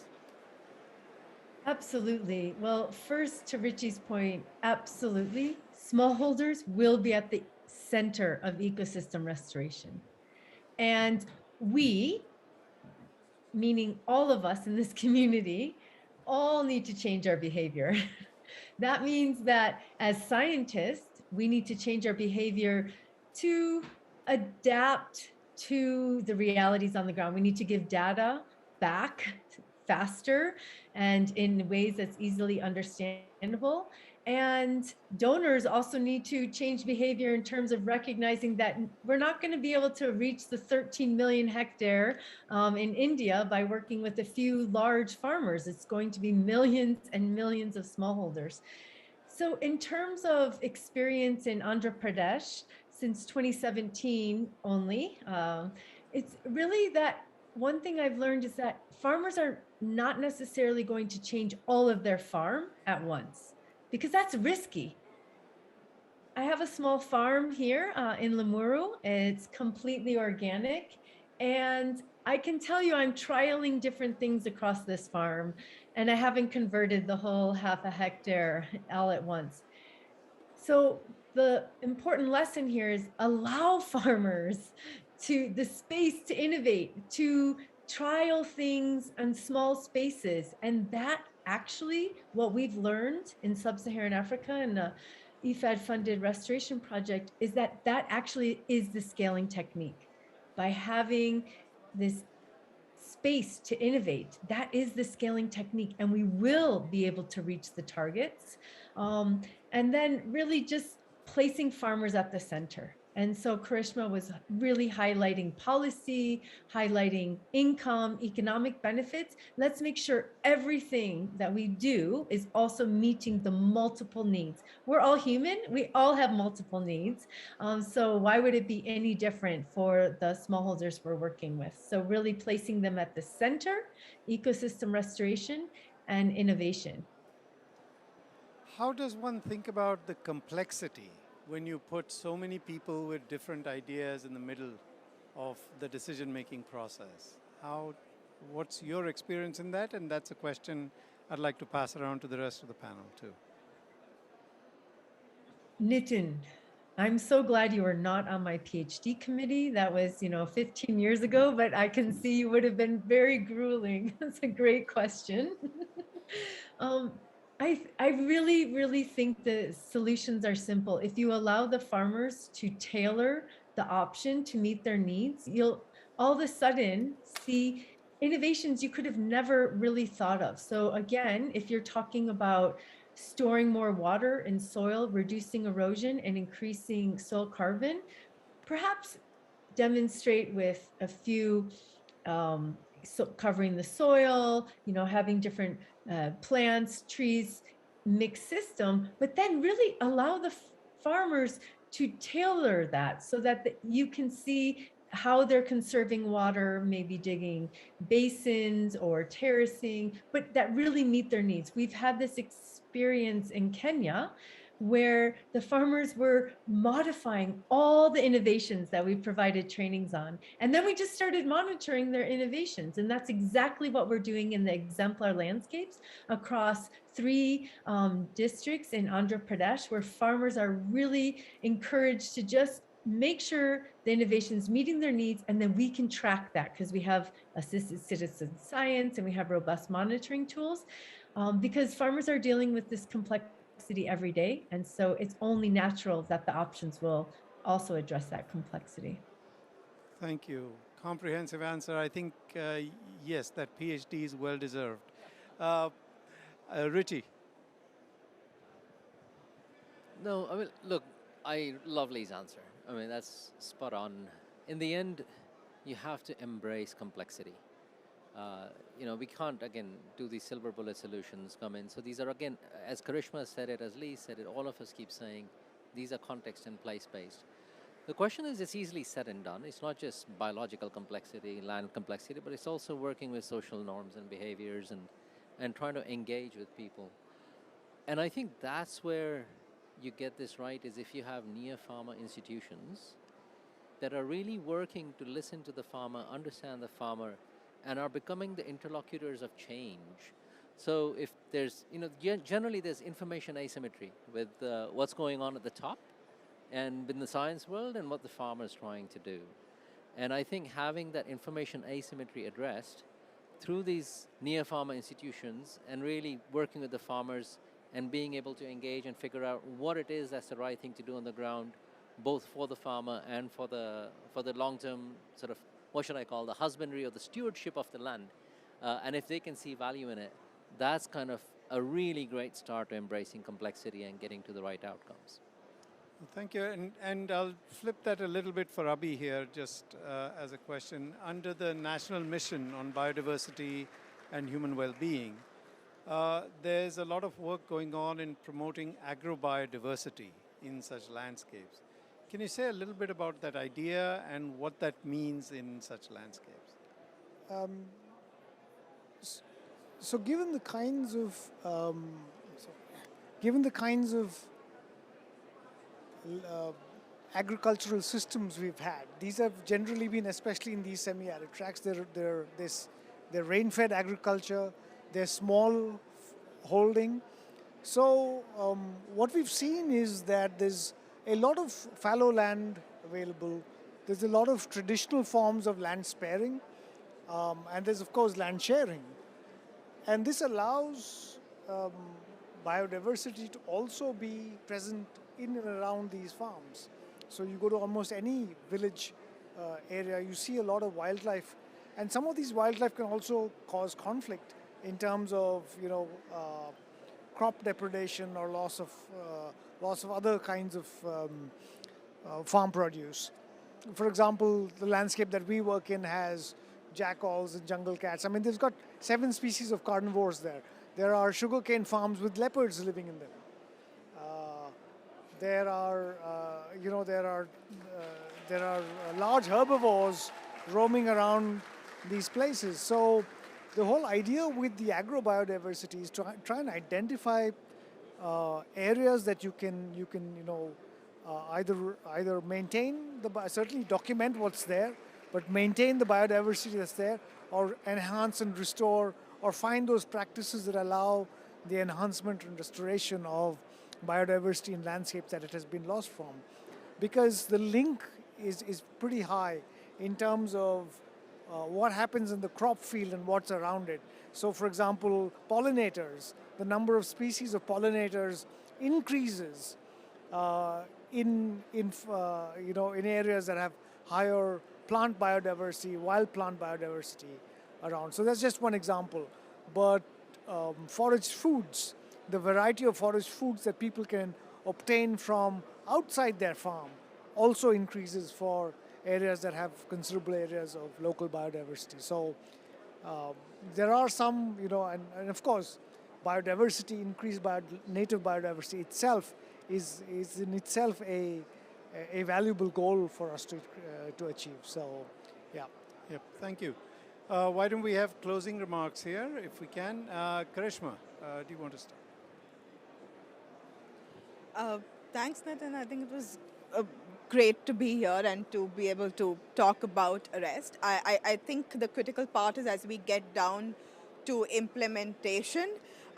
[SPEAKER 7] Absolutely. Well, first to Richie's point, absolutely. Smallholders will be at the center of ecosystem restoration. And we, meaning all of us in this community, all need to change our behavior. That means that as scientists, we need to change our behavior to adapt to the realities on the ground. We need to give data back faster and in ways that's easily understandable. And donors also need to change behavior in terms of recognizing that we're not going to be able to reach the 13 million hectare in India by working with a few large farmers. It's going to be millions and millions of smallholders. So in terms of experience in Andhra Pradesh, since 2017 only, it's really that one thing I've learned is that farmers are not necessarily going to change all of their farm at once, because that's risky. I have a small farm here in Limuru. It's completely organic. And I can tell you I'm trialing different things across this farm, and I haven't converted the whole half a hectare all at once. So the important lesson here is allow farmers the space to innovate, to trial things in small spaces. And that actually, what we've learned in Sub-Saharan Africa and the EFAD-funded restoration project is that actually is the scaling technique. By having this space to innovate, that is the scaling technique, and we will be able to reach the targets. And then really just placing farmers at the center. And so Karishma was really highlighting policy, highlighting income, economic benefits. Let's make sure everything that we do is also meeting the multiple needs. We're all human. We all have multiple needs. So why would it be any different for the smallholders we're working with? So really placing them at the center, ecosystem restoration and innovation.
[SPEAKER 1] How does one think about the complexity when you put so many people with different ideas in the middle of the decision-making process? What's your experience in that? And that's a question I'd like to pass around to the rest of the panel too.
[SPEAKER 7] Nitin, I'm so glad you were not on my PhD committee. That was, 15 years ago, but I can see you would have been very grueling. That's a great question. I really, really think the solutions are simple. If you allow the farmers to tailor the option to meet their needs, you'll all of a sudden see innovations you could have never really thought of. So again, if you're talking about storing more water in soil, reducing erosion and increasing soil carbon, perhaps demonstrate with a few covering the soil, having different plants, trees, mixed system, but then really allow the farmers to tailor that so that you can see how they're conserving water, maybe digging basins or terracing, but that really meet their needs. We've had this experience in Kenya where the farmers were modifying all the innovations that we provided trainings on. And then we just started monitoring their innovations. And that's exactly what we're doing in the exemplar landscapes across 3 districts in Andhra Pradesh, where farmers are really encouraged to just make sure the innovation's meeting their needs, and then we can track that because we have assisted citizen science and we have robust monitoring tools, because farmers are dealing with this complexity every day. And so it's only natural that the options will also address that complexity.
[SPEAKER 1] Thank you. Comprehensive answer. I think, yes, that PhD is well deserved. Richie.
[SPEAKER 5] No, I mean, look, I love Leigh's answer. I mean, that's spot on. In the end, you have to embrace complexity. We can't, again, do these silver bullet solutions come in. So these are, again, as Karishma said it, as Leigh said it, all of us keep saying, these are context and place-based. The question is, it's easily said and done. It's not just biological complexity, land complexity, but it's also working with social norms and behaviors and trying to engage with people. And I think that's where you get this right, is if you have near farmer institutions that are really working to listen to the farmer, understand the farmer, and are becoming the interlocutors of change. So if there's, generally there's information asymmetry with what's going on at the top and in the science world and what the farmer is trying to do. And I think having that information asymmetry addressed through these near farmer institutions and really working with the farmers and being able to engage and figure out what it is that's the right thing to do on the ground, both for the farmer and for the long-term sort of, what should I call, the husbandry or the stewardship of the land. And if they can see value in it, that's kind of a really great start to embracing complexity and getting to the right outcomes.
[SPEAKER 1] Thank you. And I'll flip that a little bit for Abi here, just as a question. Under the National Mission on Biodiversity and Human Well-being, there's a lot of work going on in promoting agrobiodiversity in such landscapes. Can you say a little bit about that idea and what that means in such landscapes?
[SPEAKER 8] So given the kinds of agricultural systems we've had, these have generally been, especially in these semi-arid tracts, they're rain-fed agriculture, they're small holding. So what we've seen is that there's a lot of fallow land available. There's a lot of traditional forms of land sparing, and there's of course land sharing. And this allows biodiversity to also be present in and around these farms. So you go to almost any village area, you see a lot of wildlife, and some of these wildlife can also cause conflict in terms of crop depredation or loss of other kinds of farm produce. For example, the landscape that we work in has jackals and jungle cats. I mean, there's got 7 species of carnivores there. There are sugarcane farms with leopards living in them. There are large herbivores roaming around these places. So the whole idea with the agrobiodiversity is to try and identify areas that you can either maintain certainly document what's there, but maintain the biodiversity that's there, or enhance and restore, or find those practices that allow the enhancement and restoration of biodiversity in landscapes that it has been lost from. Because the link is pretty high in terms of what happens in the crop field and what's around it. So for example, pollinators, the number of species of pollinators increases in areas that have higher plant biodiversity, wild plant biodiversity around. So that's just one example. But foraged foods, the variety of foraged foods that people can obtain from outside their farm also increases for areas that have considerable areas of local biodiversity. So there are some, and of course, biodiversity, increased native biodiversity itself is in itself a valuable goal for us to achieve. So, yeah.
[SPEAKER 1] Yep, thank you. Why don't we have closing remarks here, if we can? Karishma, do you want to start?
[SPEAKER 2] Thanks, Nitin. I think it was great to be here and to be able to talk about arrest. I think the critical part is as we get down to implementation,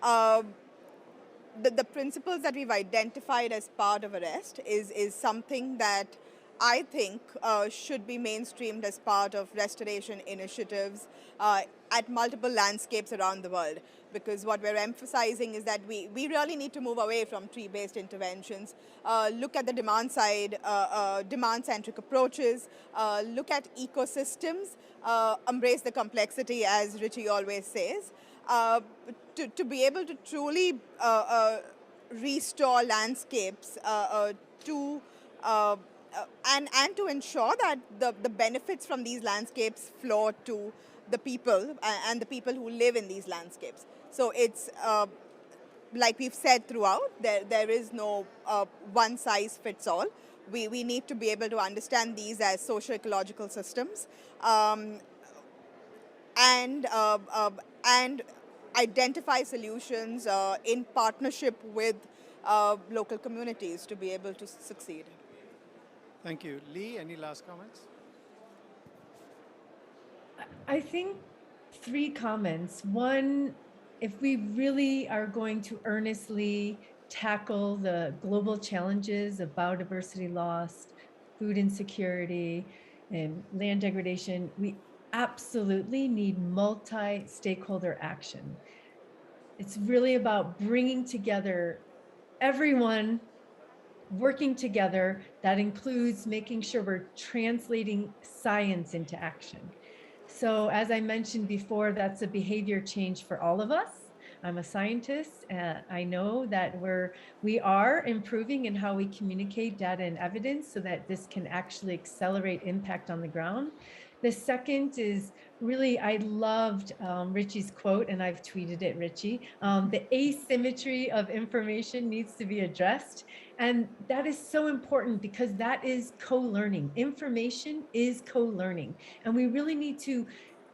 [SPEAKER 2] the principles that we've identified as part of arrest is something that I think should be mainstreamed as part of restoration initiatives at multiple landscapes around the world. Because what we're emphasizing is that we really need to move away from tree-based interventions, look at the demand side, demand-centric approaches, look at ecosystems, embrace the complexity, as Richie always says, to be able to truly restore landscapes to and to ensure that the benefits from these landscapes flow to the people and the people who live in these landscapes. So it's like we've said throughout, there is no one size fits all. We need to be able to understand these as socio-ecological systems and identify solutions in partnership with local communities to be able to succeed.
[SPEAKER 1] Thank you. Leigh, any last comments?
[SPEAKER 7] I think 3 comments. One, if we really are going to earnestly tackle the global challenges of biodiversity loss, food insecurity, and land degradation, we absolutely need multi-stakeholder action. It's really about bringing together everyone working together. That includes making sure we're translating science into action. So as I mentioned before, that's a behavior change for all of us. I'm a scientist. I know that we are improving in how we communicate data and evidence so that this can actually accelerate impact on the ground. The second is really, I loved Richie's quote, and I've tweeted it, Richie. The asymmetry of information needs to be addressed. And that is so important because that is co-learning. Information is co-learning. And we really need to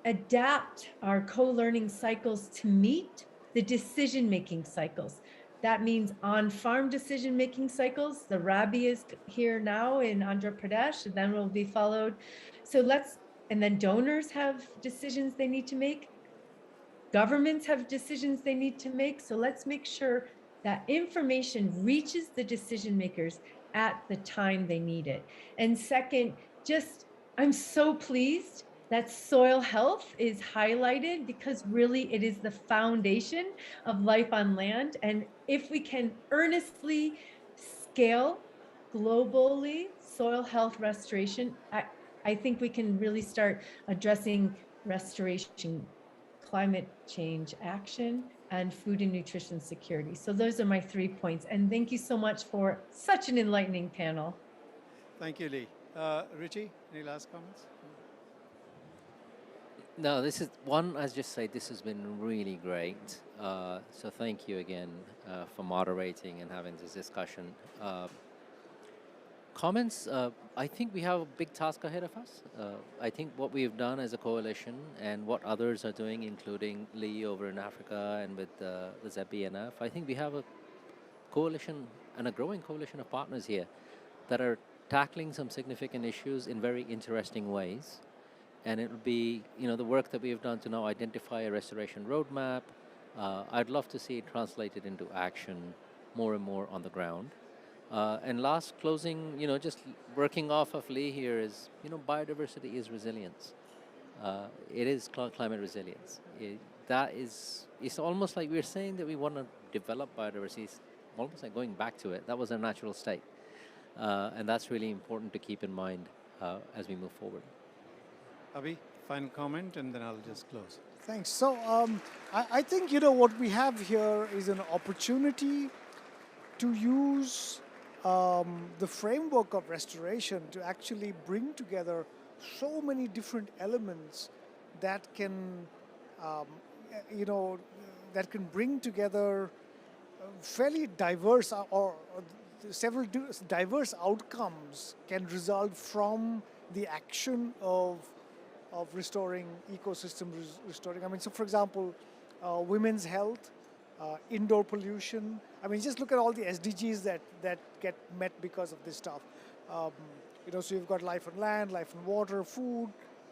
[SPEAKER 7] adapt our co-learning cycles to meet the decision-making cycles. That means on-farm decision-making cycles. The Rabi is here now in Andhra Pradesh, and then will be followed. And then donors have decisions they need to make. Governments have decisions they need to make. So let's make sure that information reaches the decision makers at the time they need it. And second, I'm so pleased that soil health is highlighted because really it is the foundation of life on land. And if we can earnestly scale globally soil health restoration, I think we can really start addressing restoration, climate change action, and food and nutrition security. So those are my 3 points. And thank you so much for such an enlightening panel.
[SPEAKER 1] Thank you, Leigh. Richie, any last comments?
[SPEAKER 5] No, this is one, as just say, this has been really great. So thank you again for moderating and having this discussion. Comments, I think we have a big task ahead of us. I think what we've done as a coalition and what others are doing, including Leigh over in Africa and with the ZBNF, I think we have a coalition and a growing coalition of partners here that are tackling some significant issues in very interesting ways. And it will be, the work that we have done to now identify a restoration roadmap. I'd love to see it translated into action more and more on the ground. And last closing, just working off of Leigh here is, biodiversity is resilience. It is climate resilience. It's almost like we're saying that we want to develop biodiversity. It's almost like going back to it. That was our natural state. And that's really important to keep in mind as we move forward.
[SPEAKER 1] Abi, final comment, and then I'll just close.
[SPEAKER 8] Thanks. So I think, what we have here is an opportunity to use the framework of restoration to actually bring together so many different elements that can, that can bring together fairly diverse or several diverse outcomes can result from the action of restoring ecosystems, restoring. I mean, so for example, women's health, indoor pollution. I mean, just look at all the SDGs that get met because of this stuff. So you've got life on land, life on water, food,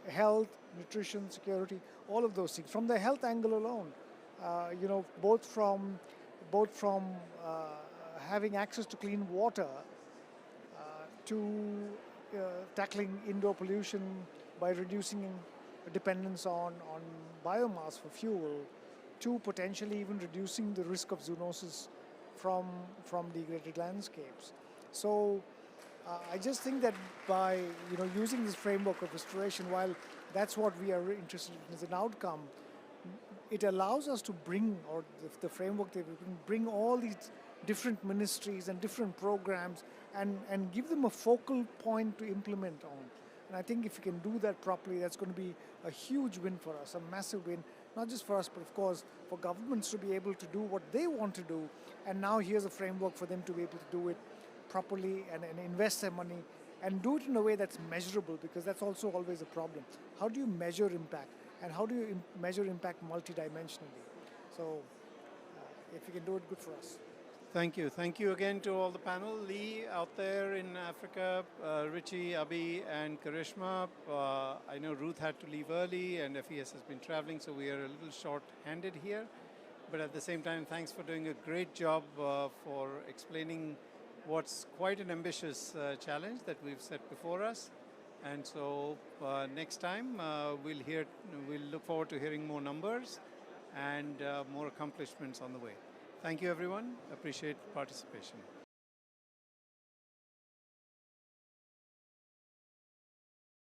[SPEAKER 8] health, nutrition, security, all of those things. From the health angle alone, both from having access to clean water to tackling indoor pollution by reducing dependence on biomass for fuel, to potentially even reducing the risk of zoonosis from degraded landscapes. So I just think that by using this framework of restoration, while that's what we are interested in as an outcome, it allows us to bring, or the framework that we can bring all these different ministries and different programs and give them a focal point to implement on. And I think if you can do that properly, that's going to be a huge win for us, a massive win, not just for us, but of course for governments to be able to do what they want to do. And now here's a framework for them to be able to do it properly and invest their money and do it in a way that's measurable, because that's also always a problem. How do you measure impact? And how do you measure impact multidimensionally? So if you can do it, good for us.
[SPEAKER 1] Thank you. Thank you again to all the panel. Leigh out there in Africa, Richie, Abi, and Karishma. I know Ruth had to leave early and FES has been traveling, so we are a little short-handed here. But at the same time, thanks for doing a great job for explaining what's quite an ambitious challenge that we've set before us. And so next time, we'll look forward to hearing more numbers and more accomplishments on the way. Thank you, everyone. Appreciate participation.